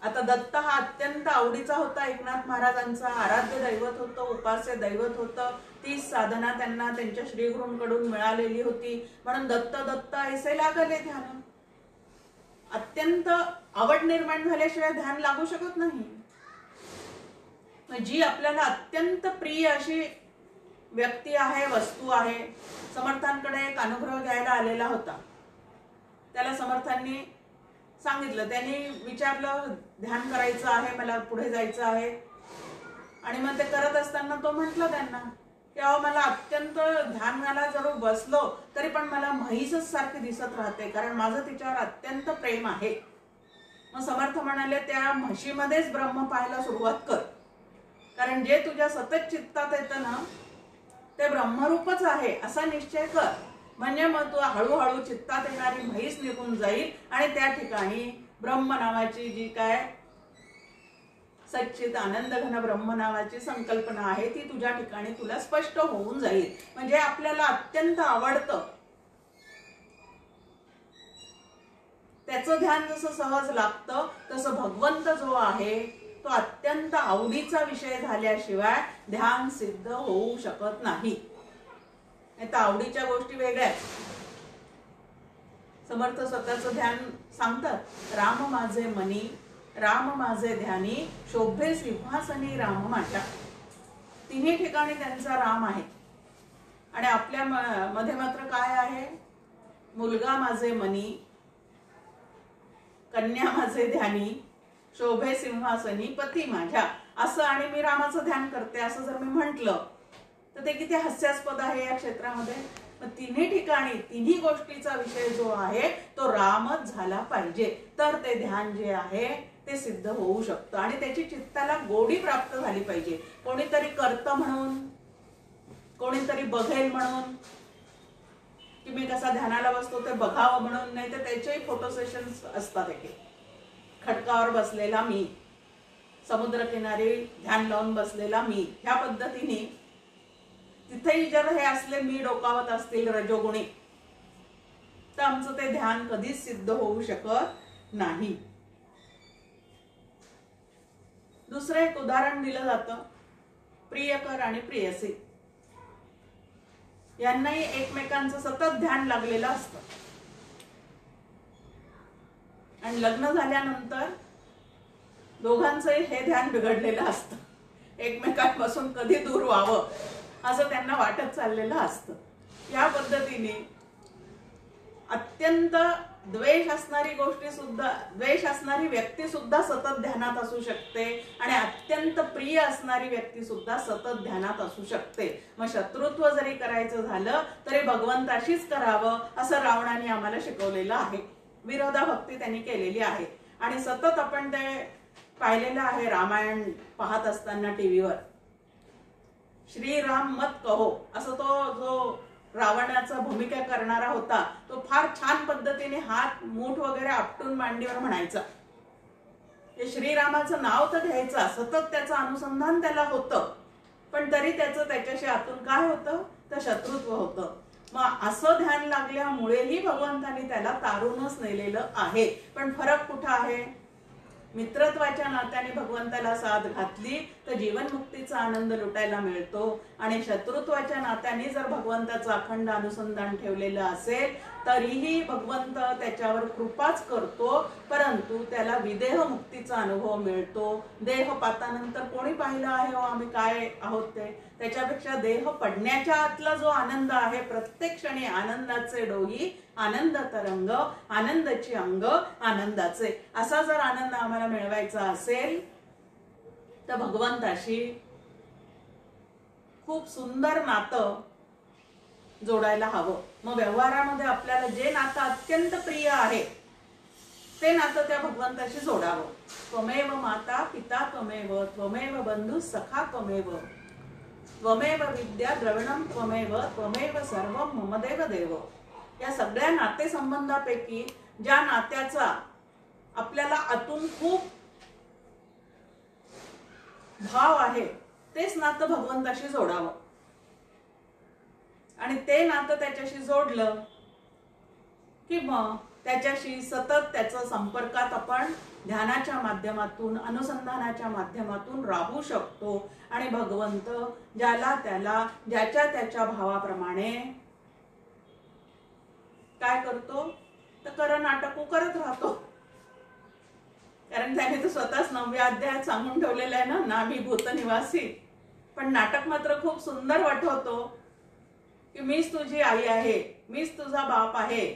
आता दत्त हा अत्यंत आवडीचा होता एकनाथ महाराजांचा, आराध्य दैवत होतं, उपास्य दैवत होतं. ती साधना त्यांना त्यांच्या श्रीगुरूंकडून मिळालेली होती, म्हणून दत्त दत्त ऐसे लागले ध्यान. अत्यंत आवड निर्माण झाल्याशिवाय ध्यान लागू शकत नाही. जी आपल्याला अत्यंत प्रिय अशी व्यक्ती आहे, वस्तू आहे. समर्थांकडे एक अनुग्रह घ्यायला आलेला होता. त्याला समर्थांनी सांगितलं, त्यांनी विचारलं ध्यान करायचं आहे, मला पुढे जायचं आहे. आणि मग ते करत असताना तो म्हटलं त्यांना की अहो मला अत्यंत ध्यानाला जर बसलो तरी पण मला म्हैसच सारखी दिसत राहते, कारण माझं तिच्यावर अत्यंत प्रेम आहे. मग समर्थ म्हणाले त्या म्हशीमध्येच ब्रह्म पाहायला सुरुवात कर, कारण जे तुझ्या सतत चित्तात येतं ना ते ब्रह्मरूपच आहे असा निश्चय कर. म्हणजे मग तू हळूहळू चित्तात येणारी म्हैस निघून जाईल आणि त्या ठिकाणी ब्रह्म नावाची जी काय सच्चित आनंद घन ब्रह्म नावाची संकल्पना आहे ती तुझ्या ठिकाणी तुला स्पष्ट होऊन जाईल. म्हणजे आपल्याला अत्यंत आवडतं त्याचं ध्यान जसं सहज लागतं तसं भगवंत जो आहे तो अत्यंत आवडीचा विषय झाल्याशिवाय ध्यान सिद्ध होऊ शकत नाही. आता आवडीच्या गोष्टी वेगळ्याच. समर्थ स्वतःचं ध्यान सांगतात, राम माझे मनी, राम माझे ध्यानी, शोभे सिंहासनी राम माझ्या. तिन्ही ठिकाणी त्यांचा राम आहे. आणि आपल्या मध्ये मात्र काय आहे, मुलगा माझे मनी, कन्या माझे ध्यानी, शोभे सिंहासनी पती माझ्या, असं आणि मी रामाचं ध्यान करते असं जर मी म्हटलं तर ते किती हास्यास्पद आहे या क्षेत्रामध्ये. मग तिन्ही ठिकाणी तिन्ही गोष्टीचा विषय जो आहे तो रामच झाला पाहिजे, तर ते ध्यान जे आहे ते सिद्ध होऊ शकतं. आणि त्याची चित्ताला गोडी प्राप्त झाली पाहिजे. कोणीतरी करतं म्हणून, कोणीतरी बघेल म्हणून, की मी कसा ध्यानाला बसतो ते बघावं म्हणून, नाही तर त्याचेही फोटो सेशन्स असतात. एक खडकावर बसलेला मी, समुद्रकिनारी ध्यान लावून बसलेला मी, ह्या पद्धतीने तिथेही जर हे असले मी डोकावत असतील रजोगुणी तर आमचं ते ध्यान कधीच सिद्ध होऊ शकत नाही. दुसरं एक उदाहरण दिलं जातं, प्रियकर आणि प्रियसी यांनाही एकमेकांचं सतत ध्यान लागलेलं असतं. आणि लग्न झाल्यानंतर दोघांचंही हे ध्यान बिघडलेलं असतं. एकमेकांपासून कधी दूर व्हावं असं त्यांना वाटत चाललेलं असतं. या पद्धतीने अत्यंत द्वेष असणारी गोष्टी सुद्धा, द्वेष असणारी व्यक्ती सुद्धा सतत ध्यानात असू शकते आणि अत्यंत प्रिय असणारी व्यक्ती सुद्धा सतत ध्यानात असू शकते. मग शत्रुत्व जरी करायचं झालं तरी भगवंताशीच करावं असं रावणाने आम्हाला शिकवलेलं आहे. विरोधाभक्ती त्यांनी केलेली आहे. आणि सतत आपण ते पाहिलेलं आहे रामायण पाहत असताना टीव्हीवर, श्रीराम मत कहो असं तो जो रावणाचा भूमिका करणारा होता तो फार छान पद्धतीने हात मूठ वगैरे आपटून मांडीवर म्हणायचा. हे श्रीरामाचं नाव तर घ्यायचा, सतत त्याचं अनुसंधान त्याला होतं, पण तरी त्याचं त्याच्याशी आतून काय होतं तर शत्रुत्व होतं. मग असं ध्यान लागल्यामुळेही भगवंतानी त्याला तारूनच नेलेलं आहे. पण फरक कुठं आहे, मित्रत्वाच्या नात्याने भगवंताला साथ घातली तर जीवनमुक्तीचा आनंद लुटायला मिळतो. आणि शत्रुत्वाच्या नात्याने जर भगवंताचं अखंड अनुसंधान ठेवलेलं असेल तरीही भगवंत त्याच्यावर कृपाच करतो, परंतु त्याला विदेह मुक्तीचा अनुभव मिळतो. देह पातानंतर कोणी पाहिलं आहे हो आम्ही काय आहोत ते, त्याच्यापेक्षा देह पडण्याच्या आतला जो आनंद आहे, प्रत्येक क्षणी आनंदाचे डोही, आनंद तरंग, आनंदाची अंग, आनंदाचे, असा जर आनंद आम्हाला मिळवायचा असेल तर भगवंताशी खूप सुंदर नातं जोडायला हवं. मग व्यवहारामध्ये आपल्याला जे नातं अत्यंत प्रिय आहे ते नातं त्या भगवंताशी जोडावं. त्वमेव माता पिता त्वमेव, त्वमेव बंधू सखा त्वमेव, त्वमेव विद्या द्रविणम त्वमेव, त्वमेव सर्वं मम देव देव. या सगळ्या नातेसंबंधापैकी ज्या नात्याचा आपल्याला आतून खूप भाव आहे तेच नातं भगवंताशी जोडावं आणि ते नातं त्याच्याशी जोडलं की मग त्याच्याशी सतत त्याच्या संपर्कात आपण ध्यानाच्या माध्यमातून अनुसंधानाच्या माध्यमातून राहू शकतो आणि भगवंत ज्याला त्याला ज्याच्या त्याच्या भावाप्रमाणे काय करतो तर नाटकू करत राहतो. कारण त्याने तर स्वतःच 9व्या अध्यायात सांगून ठेवलेलं आहे ना मी भूत निवासी. पण नाटक मात्र खूप सुंदर वाटवतो की मीच तुझी आई आहे, मीच तुझा बाप आहे,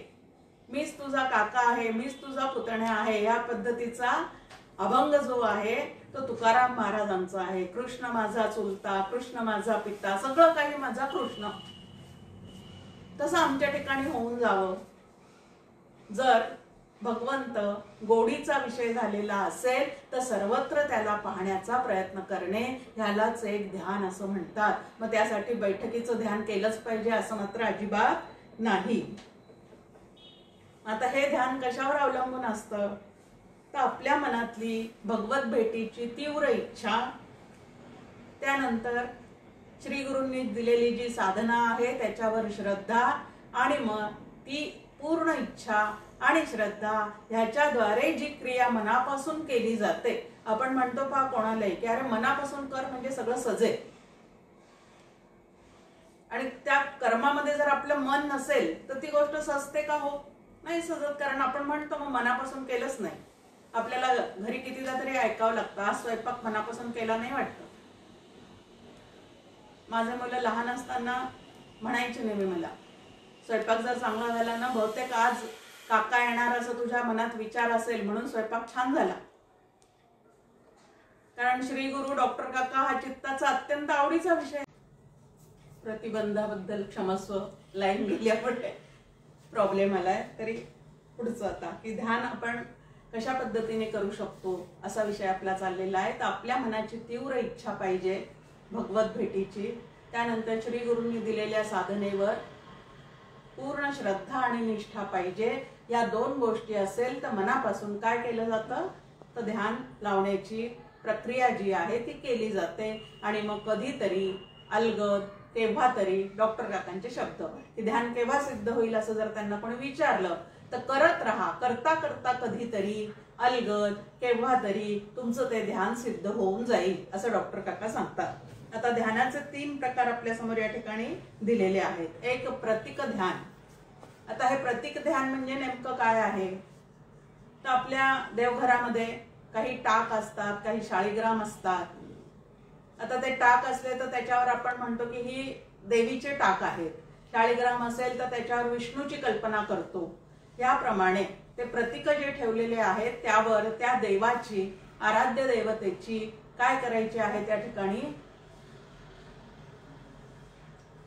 मीच तुझा काका आहे, मीच तुझा पुतण्या आहे. या पद्धतीचा अभंग जो आहे तो तुकाराम महाराजांचा आहे. कृष्ण माझा चुलता, कृष्ण माझा पिता, सगळं काही माझा कृष्ण. तसं आमच्या ठिकाणी होऊन जावं. जर भगवंत गोडीचा विषय झालेला असेल तर सर्वत्र त्याला पाहण्याचा प्रयत्न करणे ह्यालाच एक ध्यान असं म्हणतात. मग त्यासाठी बैठकीचं ध्यान केलंच पाहिजे असं मात्र अजिबात नाही. आता हे ध्यान कशावर अवलंबून असतं तर आपल्या मनातली भगवत भेटीची तीव्र इच्छा, त्यानंतर श्री गुरूंनी दिलेली जी साधना आहे त्याच्यावर श्रद्धा आणि मग ती पूर्ण इच्छा आणि श्रद्धा ह्याच्याद्वारे जी क्रिया मनापासून केली जाते. आपण म्हणतो पहा कोणालाही की अरे मनापासून कर म्हणजे सगळं सजेल. आणि त्या कर्मामध्ये जर आपलं मन नसेल तर ती गोष्ट सजते का? हो नाही सजत. कारण आपण म्हणतो मग मनापासून केलंच नाही. आपल्याला घरी कितीदा तरी ऐकावं लागतं आज स्वयंपाक मनापासून केला नाही वाटतं. माझे मुलं लहान असताना म्हणायचे नेहमी मला स्वयंपाक जर चांगला झाला ना बहुतेक आज काका येणार असं तुझ्या मनात विचार असेल म्हणून स्वयंपाक छान झाला. कारण श्री गुरु डॉक्टर काका हा चित्ताचा अत्यंत आवडीचा विषय. प्रतिबंधाबद्दल क्षमस्व, लाईन गेल्यामुळे प्रॉब्लेम आलाय. तरी पुढचं आता की ध्यान आपण कशा पद्धतीने करू शकतो असा विषय आपला चाललेला आहे. तर आपल्या मनाची तीव्र इच्छा पाहिजे भगवत भेटीची. त्यानंतर श्री गुरूंनी दिलेल्या साधनेवर पूर्ण श्रद्धा आणि निष्ठा पाहिजे. या दोन गोष्टी असेल तर मनापासून काय केलं जातं तर ध्यान लावण्याची प्रक्रिया जी आहे ती केली जाते. आणि मग कधीतरी अलगद केव्हा तरी डॉक्टर काकांचे शब्द की ध्यान केव्हा सिद्ध होईल असं जर त्यांना कोणी विचारलं तर करत राहा, करता करता कधीतरी अलगद केव्हा तरी तुमचं ते ध्यान सिद्ध होऊन जाईल असं डॉक्टर काका सांगतात. आता ध्यानाचे 3 प्रकार आपल्या समोर या ठिकाणी दिलेले आहेत. एक प्रतीक ध्यान. आता हे प्रतीक ध्यान म्हणजे नेमकं काय आहे तर आपल्या देवघरामध्ये काही टाक असतात, काही शाळीग्राम असतात. आता ते टाक असले तर त्याच्यावर आपण म्हणतो की ही देवीचे टाक आहेत. शाळीग्राम असेल तर त्याच्यावर विष्णूची कल्पना करतो. याप्रमाणे ते प्रतीक जे ठेवलेले आहेत त्यावर त्या देवाची, आराध्य देवतेची काय करायची आहे त्या ठिकाणी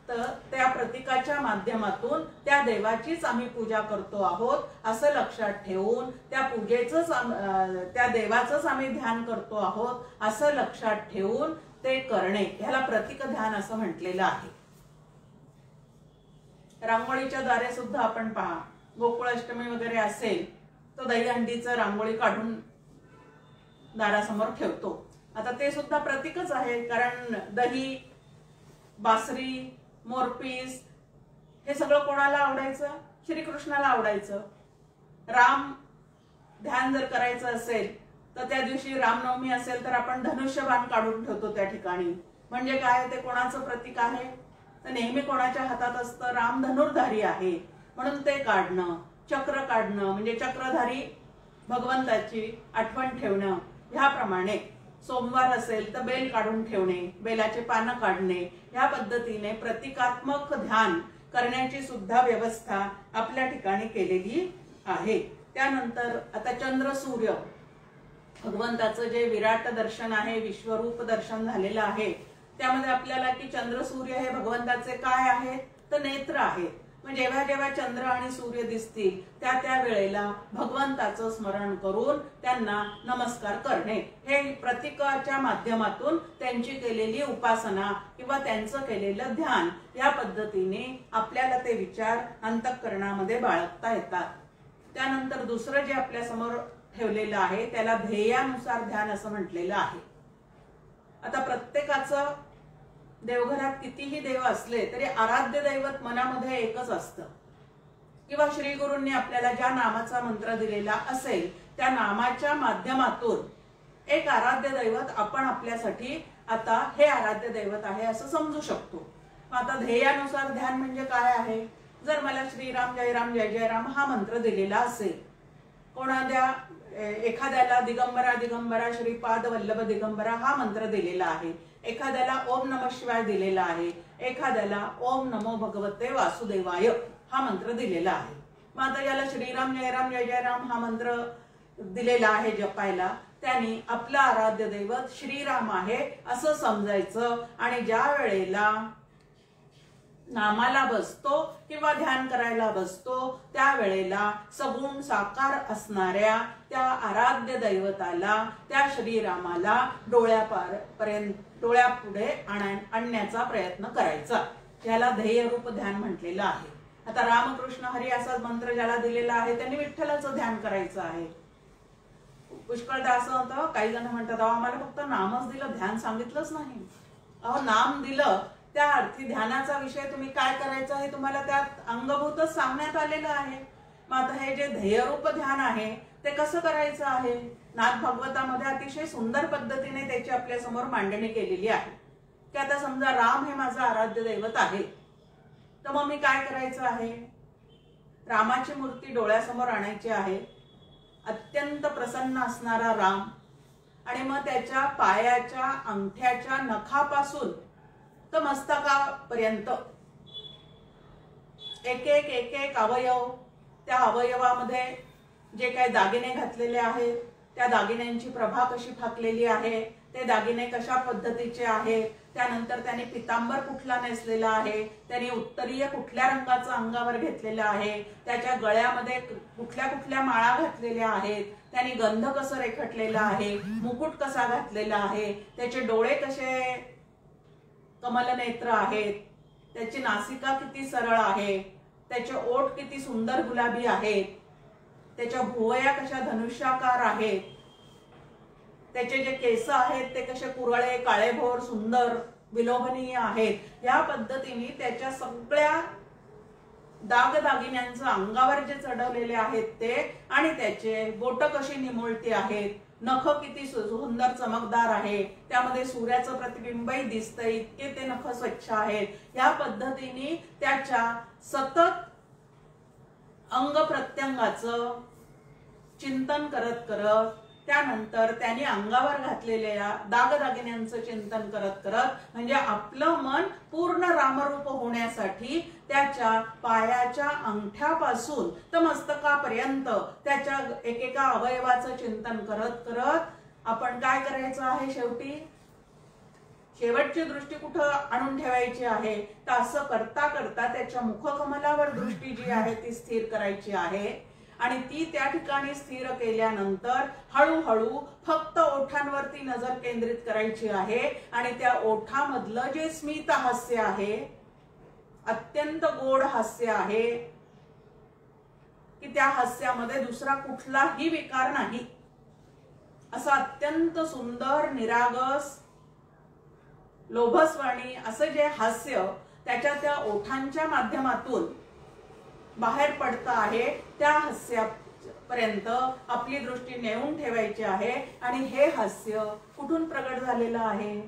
तर त्या प्रतीकाच्या माध्यमातून त्या देवाचीच आम्ही पूजा करतो आहोत असं लक्षात ठेवून त्या पूजेचंच त्या देवाचंच आम्ही ध्यान करतो आहोत असं लक्षात ठेवून ते करणे ह्याला प्रतीक ध्यान असं म्हटलेलं आहे. रांगोळीच्या द्वारे सुद्धा आपण पहा गोकुळाष्टमी वगैरे असेल तर दहीहंडीचं रांगोळी काढून दारासमोर ठेवतो. आता ते सुद्धा प्रतीकच आहे. कारण दही, बासरी, मोरपीस हे सगळं कोणाला आवडायचं? श्रीकृष्णाला आवडायचं. राम ध्यान जर करायचं असेल तर त्या दिवशी रामनवमी असेल तर आपण धनुष्यबाण काढून ठेवतो त्या ठिकाणी. म्हणजे काय ते कोणाचं प्रतीक आहे तर नेहमी कोणाच्या हातात असतं? राम धनुर्धारी आहे म्हणून ते काढणं. चक्र काढणं म्हणजे चक्रधारी भगवंताची आठवण ठेवणं. ह्याप्रमाणे सोमवार असेल तर बेल काढून ठेवणे, बेलाचे पानं काढणे. ह्या पद्धतीने प्रतिकात्मक ध्यान करण्याची सुद्धा व्यवस्था आपल्या ठिकाणी केलेली आहे. त्यानंतर आता चंद्र सूर्य भगवंताचं जे विराट दर्शन आहे, विश्वरूप दर्शन झालेलं आहे त्यामध्ये आपल्याला की चंद्र सूर्य हे भगवंताचे काय आहेत तर नेत्र आहेत. मग जेव्हा जेव्हा चंद्र आणि सूर्य दिसतील त्या त्या वेळेला भगवंताचं स्मरण करून त्यांना नमस्कार करणे, हे प्रतीकाच्या माध्यमातून त्यांची केलेली उपासना किंवा त्यांचं केलेलं ध्यान, या पद्धतीने आपल्याला ते विचार अंतःकरणामध्ये बाळगता येतात. त्यानंतर दुसरं जे आपल्या समोर ठेवलेलं आहे त्याला ध्येयानुसार ध्यान असं म्हटलेलं आहे. आता प्रत्येकाचं देवघरात कितीही देव असले तरी आराध्य दैवत मनामध्ये एकच असतं, किंवा श्री गुरूंनी आपल्याला ज्या नामाचा मंत्र दिलेला असेल त्या नामाच्या माध्यमातून एक आराध्य दैवत आपण आपल्यासाठी आता हे आराध्य दैवत आहे असं समजू शकतो. आता ध्येयानुसार ध्यान म्हणजे काय आहे? जर मला श्रीराम जय जय राम हा मंत्र दिलेला असेल, एखाद्याला दिगंबरा दिगंबरा श्रीपाद वल्लभ दिगंबरा हा मंत्र दिलेला आहे, एखाद्याला ओम नमः शिवाय दिलेला आहे, एखाद्याला ओम नमो भगवते वासुदेवाय हा मंत्र दिलेला आहे. मग आता याला श्रीराम जय जय राम हा मंत्र दिलेला आहे जपायला, त्यांनी आपलं आराध्य दैवत श्रीराम आहे असं समजायचं. आणि ज्या वेळेला नामाला बसतो किंवा ध्यान करायला बसतो त्यावेळेला सगुण साकार असणाऱ्या त्या आराध्य दैवताला, त्या श्रीरामाला डोळ्यापुढे आणण्याचा प्रयत्न करायचा. याला ध्येयरूप ध्यान म्हटलेलं आहे. आता रामकृष्ण हरी असा मंत्र ज्याला दिलेला आहे त्यांनी विठ्ठलाचं ध्यान करायचं आहे. पुष्कळदा असं होतं, काही जण म्हणतात अहो आम्हाला फक्त नामच दिलं, ध्यान सांगितलंच नाही. अहो नाम दिलं त्या अर्थी ध्यानाचा विषय तुम्ही काय करायचं हे तुम्हाला त्यात अंगभूतच सांगण्यात आलेलं आहे. मग आता हे जे ध्येयरूप ध्यान आहे ते कसं करायचं आहे? नाथ भागवतामध्ये अतिशय सुंदर पद्धतीने त्याची आपल्या समोर मांडणी केलेली आहे की आता समजा राम हे माझं आराध्य दैवत आहे, तर मग मी काय करायचं आहे? रामाची मूर्ती डोळ्यासमोर आणायची आहे, अत्यंत प्रसन्न असणारा राम, आणि मग त्याच्या पायाच्या अंगठ्याच्या नखापासून तर मस्तकापर्यंत एक एक अवयव, त्या अवयवामध्ये जे काही दागिने घातलेले आहेत त्या दागिन्यांची प्रभा कशी फाकलेली आहे, ते दागिने कशा पद्धतीचे आहेत, त्यानंतर त्याने पितांबर कुठला नेसलेला आहे, त्याने उत्तरीय कुठल्या रंगाचं अंगावर घेतलेलं आहे, त्याच्या गळ्यामध्ये कुठल्या कुठल्या माळा घातलेल्या आहेत, त्याने गंध कसं रेखटलेला आहे, मुकुट कसा घातलेला आहे, त्याचे डोळे कसे कमलनेत्र आहेत, त्याची नासिका किती सरळ आहे, त्याचे ओठ किती सुंदर गुलाबी आहेत, त्याच्या भुवया कशा धनुष्याकार आहेत, त्याचे जे केस आहेत ते कसे कुरळे काळेभोर सुंदर विलोभनीय आहेत. या पद्धतीने त्याच्या सगळ्या दागदागिन्यांचं अंगावर जे चढवलेले आहेत ते, आणि त्याचे बोट कशी निमुळती आहेत, नख किती सुंदर चमकदार आहे, त्यामध्ये सूर्याचं प्रतिबिंबही दिसतंय, इतके ते नख स्वच्छ आहेत. या पद्धतीने त्याच्या सतत अंग प्रत्यंगाचं चिंतन करत करत, त्यानंतर त्यांनी अंगावर घातलेल्या दागदागिन्यांचं चिंतन करत करत, म्हणजे आपलं मन पूर्ण रामरूप होण्यासाठी त्याच्या पायाच्या अंगठ्यापासून तर मस्तकापर्यंत त्याच्या एकेका अवयवाचं चिंतन करत करत आपण काय करायचं आहे? शेवटची दृष्टी कुठं आणून ठेवायची आहे? तर असं करता करता त्याच्या मुखकमलावर दृष्टी जी आहे ती स्थिर करायची आहे, आणि ती त्या ठिकाणी स्थिर केल्यानंतर हळूहळू फक्त ओठांवरती नजर केंद्रित करायची आहे, आणि त्या ओठामधलं जे स्मित हास्य आहे, अत्यंत गोड हास्य आहे, की त्या हास्यामध्ये दुसरा कुठलाही विकार नाही, असं अत्यंत सुंदर निरागस लोभस्वाणी असं जे हास्य त्याच्या त्या ओठांच्या माध्यमातून बाहेर पडतं आहे, त्या हास्यापर्यंत आपली दृष्टी नेऊन ठेवायची आहे. आणि हे हास्य कुठून प्रगट झालेलं आहे?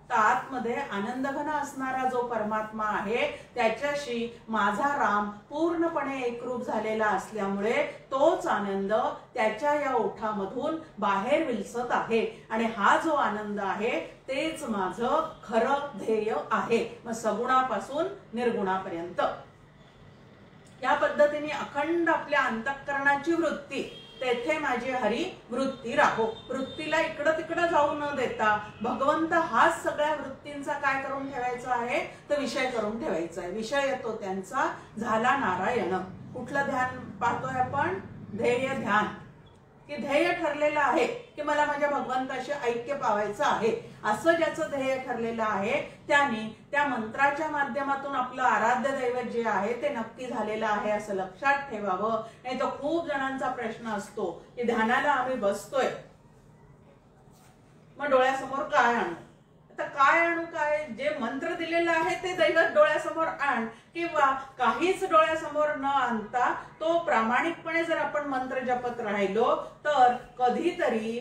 तर आतमध्ये आनंदघन असणारा जो परमात्मा आहे त्याच्याशी माझा राम पूर्णपणे एकरूप झालेला असल्यामुळे तोच आनंद त्याच्या या ओठामधून बाहेर विलसत आहे, आणि हा जो आनंद आहे तेच माझं खरं ध्येय आहे, मग सगुणापासून निर्गुणापर्यंत. या पद्धतीने अखंड आपल्या अंतःकरणाची वृत्ती तेथे माझी हरी वृत्ती राहो. वृत्तीला इकडं तिकडं जाऊ न देता भगवंत हाच सगळ्या वृत्तींचा काय करून ठेवायचा आहे, तर विषय करून ठेवायचा आहे. विषय येतो त्यांचा झाला नारायण. कुठलं ध्यान पाहतोय आपण? ध्येय ध्यान. की ध्येय ठरलेलं आहे की मला माझ्या भगवंताशी ऐक्य पावायचं आहे, असं ज्याचं ध्येय ठरलेलं आहे त्याने त्या मंत्राच्या माध्यमातून आपलं आराध्य दैवत जे आहे ते नक्की झालेलं आहे असं लक्षात ठेवावं. नाही तर खूप जणांचा प्रश्न असतो की ध्यानाला आम्ही बसतोय, मग डोळ्यासमोर काय आणू? आता काय आणू? काय जे मंत्र दिलेलं आहे ते दैवत डोळ्यासमोर आण, किंवा काहीच डोळ्यासमोर न आणता तो प्रामाणिकपणे जर आपण मंत्र जपत राहिलो तर कधीतरी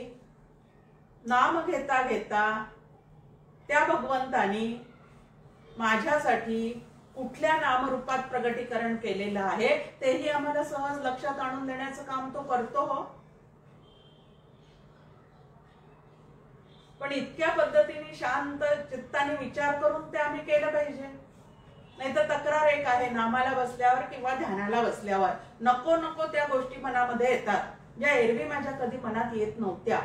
नाम घेता घेता त्या भगवंतानी माझ्यासाठी कुठल्या नामरूपात प्रगटीकरण केलेलं आहे तेही आम्हाला सहज लक्षात आणून देण्याचं काम तो करतो हो. पण इतक्या पद्धतीने शांत चित्ताने विचार करून ते आम्ही केलं पाहिजे. नाही तर तक्रार एक आहे, नामाला बसल्यावर किंवा ध्यानाला बसल्यावर नको नको त्या गोष्टी मनामध्ये येतात ज्या एरवी माझ्या कधी मनात येत नव्हत्या.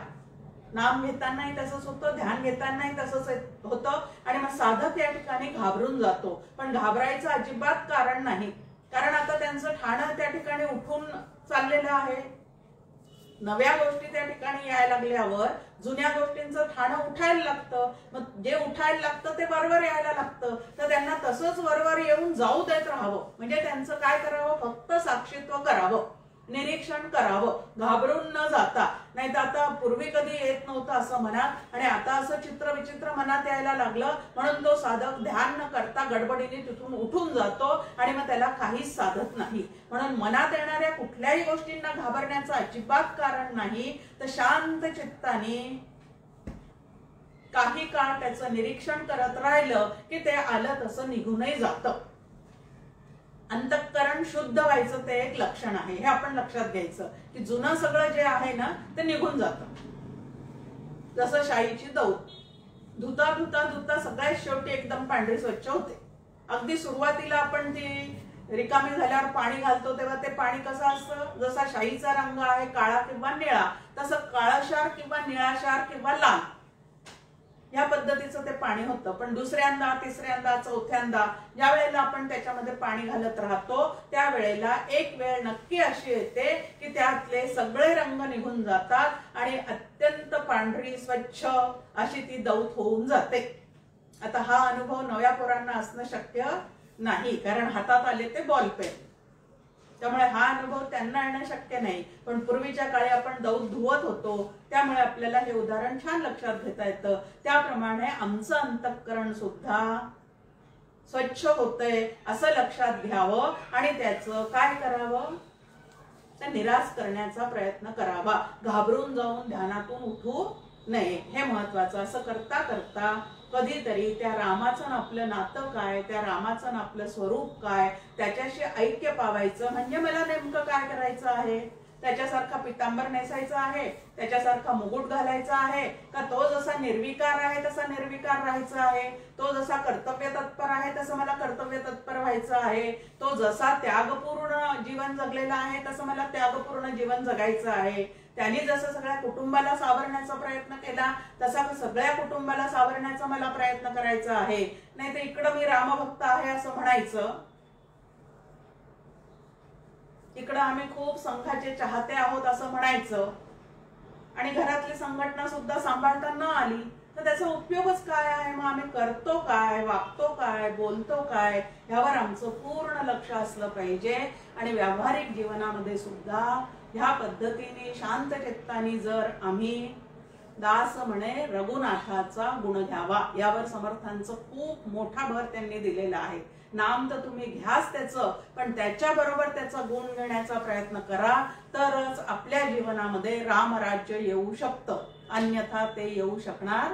नाम घेतानाही तसंच होतं, ध्यान घेतानाही तसंच होतं, आणि मग साधक या ठिकाणी घाबरून जातो. पण घाबरायचं अजिबात कारण नाही, कारण आता त्यांचं ठाणं त्या ठिकाणी उठून चाललेलं आहे. नव्या गोष्टी त्या ठिकाणी यायला लागल्यावर जुन्या गोष्टींचं ठाणं उठायला लागतं. मग जे उठायला लागतं ते वरवर यायला लागतं, तर त्यांना तसंच वरवर येऊन जाऊ देत राहावं. म्हणजे त्यांचं काय करावं? फक्त साक्षीत्व करावं, निरीक्षण करावं, घाबरून न जाता. नाही तर आता पूर्वी कधी येत नव्हतं असं मनात, आणि आता असं चित्र विचित्र मनात यायला लागलं म्हणून तो साधक ध्यान न करता गडबडीने तिथून उठून जातो आणि मग त्याला काहीच साधत नाही. म्हणून मनात येणाऱ्या कुठल्याही गोष्टींना घाबरण्याचं अजिबात कारण नाही. तर शांत चित्ताने काही काळ त्याचं निरीक्षण करत राहिलं की ते आलं तसं निघूनही जातं. अंतःकरण शुद्ध व्हायचं ते एक लक्षण आहे, हे आपण लक्षात घ्यायचं की जुनं सगळं जे आहे ना ते निघून जातं. जसं शाईची दौड धुता धुता धुता सगळ्यात शेवटी एकदम पांढरी स्वच्छ होते. अगदी सुरुवातीला आपण ती रिकामी झाल्यावर पाणी घालतो तेव्हा ते पाणी कसं असतं? जसा शाईचा रंग आहे काळा किंवा निळा, तसं काळाशार किंवा निळाशार किंवा लाल या पद्धतीचं ते पाणी होतं. पण दुसऱ्यांदा, तिसऱ्यांदा, चौथ्यांदा ज्या वेळेला आपण त्याच्यामध्ये पाणी घालत राहतो त्यावेळेला एक वेळ नक्की अशी येते की त्यातले सगळे रंग निघून जातात आणि अत्यंत पांढरी स्वच्छ अशी ती दौत होऊन जाते. आता हा अनुभव नव्या पोरांना असणं शक्य नाही, कारण हातात आले ते बॉल पेन, त्यामुळे हा अनुभव त्यांना येणं शक्य नाही. पण पूर्वीच्या काळी आपण दौत धुवत होतो त्यामुळे आपल्याला हे उदाहरण छान लक्षात घेता येतं. त्याप्रमाणे आमचं अंतःकरण सुद्धा स्वच्छ होतंय असं लक्षात घ्यावं आणि त्याचं काय करावं? तर निराश करण्याचा प्रयत्न करावा. घाबरून जाऊन ध्यानातून उठू नये, हे महत्वाचं. असं करता करता कधीतरी त्या रामाचं आपलं नातं काय, त्या रामाचं आपलं स्वरूप काय, त्याच्याशी ऐक्य पावायचं. म्हणजे मला नेमकं काय करायचं आहे? त्याच्यासारखा पितांबर नेसायचा आहे, त्याच्यासारखा मुकुट घालायचा आहे का? तो जसा निर्विकार आहे तसा निर्विकार राहायचं आहे, तो जसा कर्तव्य तत्पर आहे तसं मला कर्तव्य तत्पर व्हायचं आहे, तो जसा त्यागपूर्ण जीवन जगलेला आहे तसं मला त्यागपूर्ण जीवन जगायचं आहे, त्यांनी जसं सगळ्या कुटुंबाला सावरण्याचा प्रयत्न केला तसा सगळ्या कुटुंबाला सावरण्याचा मला प्रयत्न करायचा आहे. नाही तर इकडं मी रामभक्त आहे असं म्हणायचं, इकडं आम्ही खूप संघाचे चाहते आहोत असं म्हणायचं, आणि घरातली संघटना सुद्धा सांभाळता न आली तर त्याचा उपयोगच काय आहे? मग आम्ही करतो काय, वागतो काय, बोलतो काय, यावर आमचं पूर्ण लक्ष असलं पाहिजे. आणि व्यावहारिक जीवनामध्ये सुद्धा ह्या पद्धतीने शांत चित्ताने जर आम्ही दास म्हणे रघुनाथाचा गुण घ्यावा, यावर समर्थांचं खूप मोठा भर त्यांनी दिलेला आहे. नाम तर तुम्ही घ्याच त्याचं, पण त्याच्याबरोबर त्याचा गुण घेण्याचा प्रयत्न करा, तरच आपल्या जीवनामध्ये रामराज्य येऊ शकतं, अन्यथा ते येऊ शकणार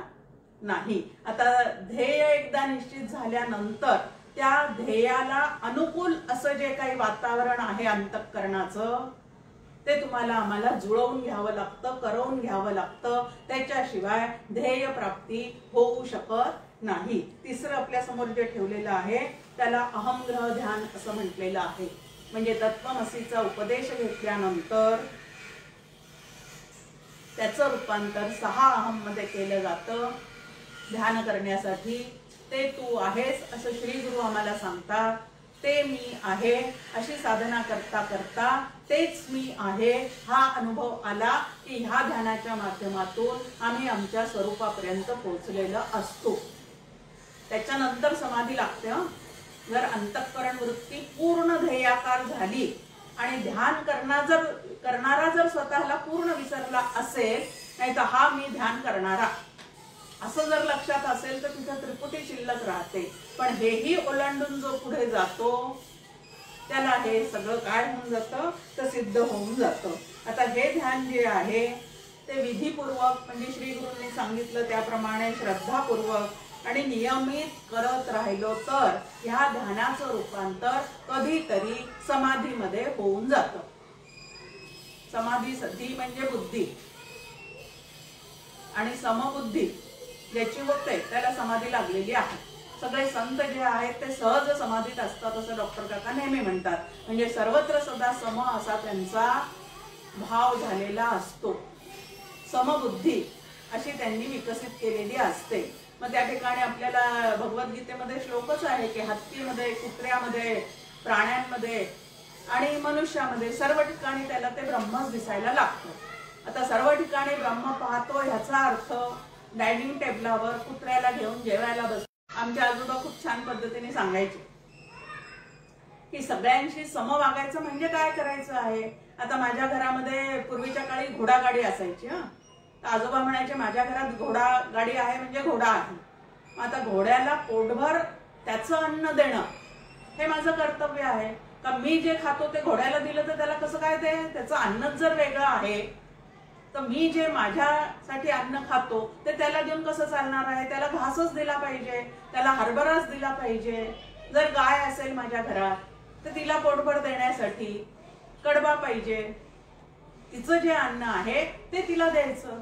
नाही. आता ध्येय एकदा निश्चित झाल्यानंतर त्या ध्येयाला अनुकूल असं जे काही वातावरण आहे अंतःकरणाचं ते तुम्हाला आम्हाला जुळवून घ्यावं लागतं, करवून घ्यावं लागतं. त्याच्याशिवाय ध्येय प्राप्ती होऊ शकत नाही. तिसरं आपल्या समोर जे ठेवलेलं आहे त्याला अहंग्रह ध्यान असं म्हटलेलं आहे. म्हणजे तत्वमसीचा उपदेश घेतल्यानंतर त्याचं रूपांतर 6 अहम मध्ये केलं जातं ध्यान करण्यासाठी. ते तू आहेस असं श्री गुरु आम्हाला सांगतात. ते मी आहे अशी साधना करता करता तेच मी आहे हा अनुभव आला की ह्या ध्यानाच्या माध्यमातून आम्ही आमच्या स्वरूपापर्यंत पोहोचलेलो असतो. त्याच्यानंतर समाधी लागते. जर अंतःकरण वृत्ती पूर्ण ध्येयाकार झाली आणि ध्यान करणारा जर स्वतःला पूर्ण विसरला असेल, नाही तर हा मी ध्यान करणारा असं जर लक्षात असेल तर तिथं त्रिपुटी शिल्लक राहते. पण हेही ओलांडून जो पुढे जातो त्याला हे सगळं काय होऊन जातं तर सिद्ध होऊन जातं. आता हे ध्यान जे आहे ते विधीपूर्वक म्हणजे श्री गुरूंनी सांगितलं त्याप्रमाणे श्रद्धापूर्वक आणि नियमित करत राहिलो तर ह्या ध्यानाचं रूपांतर कधीतरी समाधीमध्ये होऊन जातं. समाधी सधी म्हणजे बुद्धी आणि समबुद्धी ज्याची होते त्याला समाधी लागलेली आहे. सगळे संत जे आहेत ते सहज समाधीत असतात असं डॉक्टर काका नेहमी म्हणतात. म्हणजे सर्वत्र सदा सम असा त्यांचा भाव झालेला असतो. समबुद्धी अशी त्यांनी विकसित केलेली असते. मग त्या ठिकाणी आपल्याला भगवद्गीतेमध्ये श्लोकच आहे की हत्तीमध्ये, कुत्र्यामध्ये, प्राण्यांमध्ये आणि मनुष्यामध्ये सर्व ठिकाणी त्याला ते ब्रह्मच दिसायला लागतं. आता सर्व ठिकाणी ब्रह्म पाहतो ह्याचा अर्थ डायनिंग टेबलावर कुत्र्याला घेऊन जेवायला बसतो. आमचे आजोबा खूप छान पद्धतीने सांगायचे की सगळ्यांशी सम वागायचं म्हणजे काय करायचं आहे. आता माझ्या घरामध्ये पूर्वीच्या काळी घोडागाडी असायची. तर आजोबा म्हणायचे माझ्या घरात घोडागाडी आहे म्हणजे घोडा आहे. आता घोड्याला पोटभर त्याचं अन्न देणं हे माझं कर्तव्य आहे का. मी जे खातो ते घोड्याला दिलं तर त्याला कसं काय ते त्याचं अन्नच जर वेगळं आहे तर मी जे माझ्यासाठी अन्न खातो ते त्याला देऊन कसं चालणार आहे. त्याला घासच दिला पाहिजे, त्याला हरभराच दिला पाहिजे. जर गाय असेल माझ्या घरात तर तिला पोटभर देण्यासाठी कडबा पाहिजे. तिचं जे अन्न आहे ते तिला द्यायचं.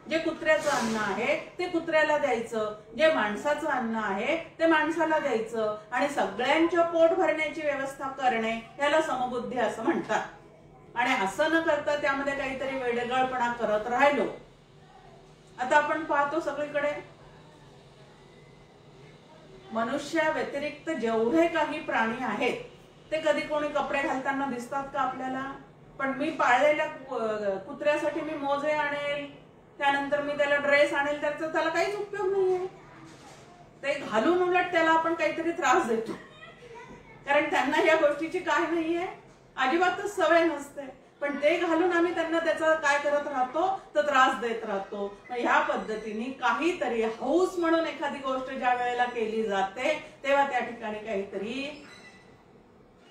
जे कुत्र्याचं अन्न आहे ते कुत्र्याला द्यायचं. जे माणसाचं अन्न आहे ते माणसाला द्यायचं. आणि सगळ्यांच्या पोट भरण्याची व्यवस्था करणे याला समबुद्धी असं म्हणतात. आणि असं न करता त्यामध्ये काहीतरी वेडगळपणा करत राहिलो. आता आपण पाहतो सगळीकडे मनुष्या व्यतिरिक्त जेवढे काही प्राणी आहेत ते कधी कोणी कपडे घालताना दिसतात का आपल्याला. पण मी पाळलेल्या कुत्र्यासाठी मी मोजे आणेल, त्यानंतर मी त्याला ड्रेस आणेल, त्याला काहीच उपयोग नाहीये. ते घालून उलट त्याला आपण काहीतरी त्रास देतो. कारण त्यांना या गोष्टीची काय नाहीये, अजिबातच सवय नसते. पण ते घालून आम्ही त्यांना त्याचा काय करत राहतो तर त्रास देत राहतो. ह्या पद्धतीने काहीतरी हौस म्हणून एखादी गोष्ट ज्या वेळेला केली जाते तेव्हा त्या ठिकाणी काहीतरी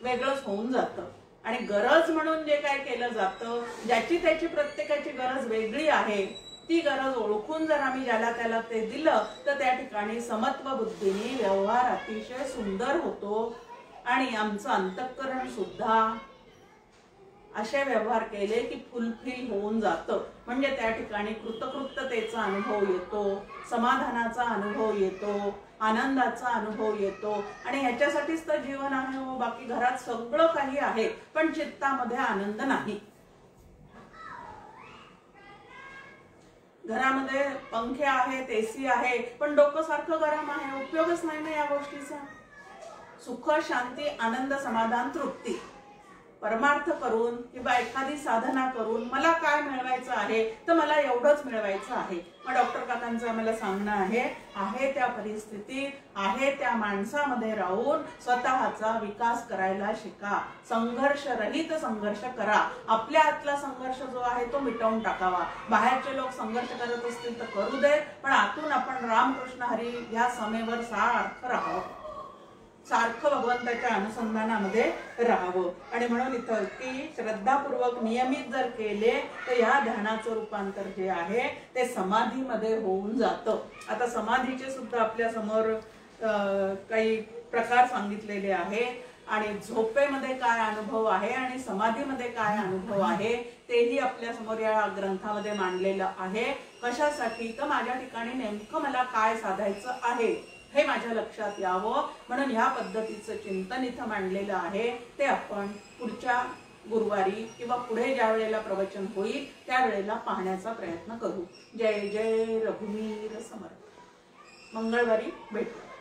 वेगळंच होऊन जातं. आणि गरज म्हणून जे काय केलं जातं, ज्याची त्याची प्रत्येकाची गरज वेगळी आहे, ती गरज ओळखून जर आम्ही ज्याला त्याला ते दिलं तर त्या ठिकाणी समत्व बुद्धीने व्यवहार अतिशय सुंदर होतो. आणि आमचं अंतःकरण सुद्धा असे व्यवहार केले की फुलफिल होऊन जातं. म्हणजे त्या ठिकाणी कृतकृत्यतेचा अनुभव येतो, समाधानाचा अनुभव येतो, आनंदाचा अनुभव येतो. आणि ह्याच्यासाठीच तर जीवन आहे हो. बाकी घरात सगळं काही आहे पण चित्तामध्ये आनंद नाही. घरामध्ये पंखे आहेत, एसी आहे, पण डोकं सारखं गरम आहे. उपयोगच नाही ना या गोष्टीचा. सुख, शांती, आनंद, समाधान, तृप्ती परमार्थ करून किंवा एखादी साधना करून मला काय मिळवायचं आहे तर मला एवढंच मिळवायचं आहे. मग डॉक्टर काकांचं आम्हाला सांगणं आहे त्या परिस्थितीत, आहे त्या माणसामध्ये राहून स्वतःचा विकास करायला शिका. संघर्ष रहित संघर्ष करा. आपल्या आतला संघर्ष जो आहे तो मिटवून टाकावा. बाहेरचे लोक संघर्ष करत असतील तर करू दे, पण आतून आपण रामकृष्ण हरी या समेवर सारखं राहावं, सारखं भगवंताच्या अनुसंधानामध्ये राहावं. आणि म्हणून इथं की श्रद्धापूर्वक नियमित जर केले तर या ध्यानाचं रूपांतर जे आहे ते समाधीमध्ये होऊन जातं. आता समाधीचे सुद्धा आपल्या समोर काही प्रकार सांगितलेले आहे. आणि झोपेमध्ये काय अनुभव आहे आणि समाधीमध्ये काय अनुभव आहे तेही आपल्या समोर या ग्रंथामध्ये मांडलेलं आहे. कशासाठी तर माझ्या ठिकाणी नेमकं मला काय साधायचं आहे हे माझ्या लक्षात यावं म्हणून ह्या पद्धतीचं चिंतन इथं मांडलेलं आहे. ते आपण पुढच्या गुरुवारी किंवा पुढे ज्या वेळेला प्रवचन होईल त्यावेळेला पाहण्याचा प्रयत्न करू. जय जय रघुवीर समर्थ. मंगळवारी भेटू.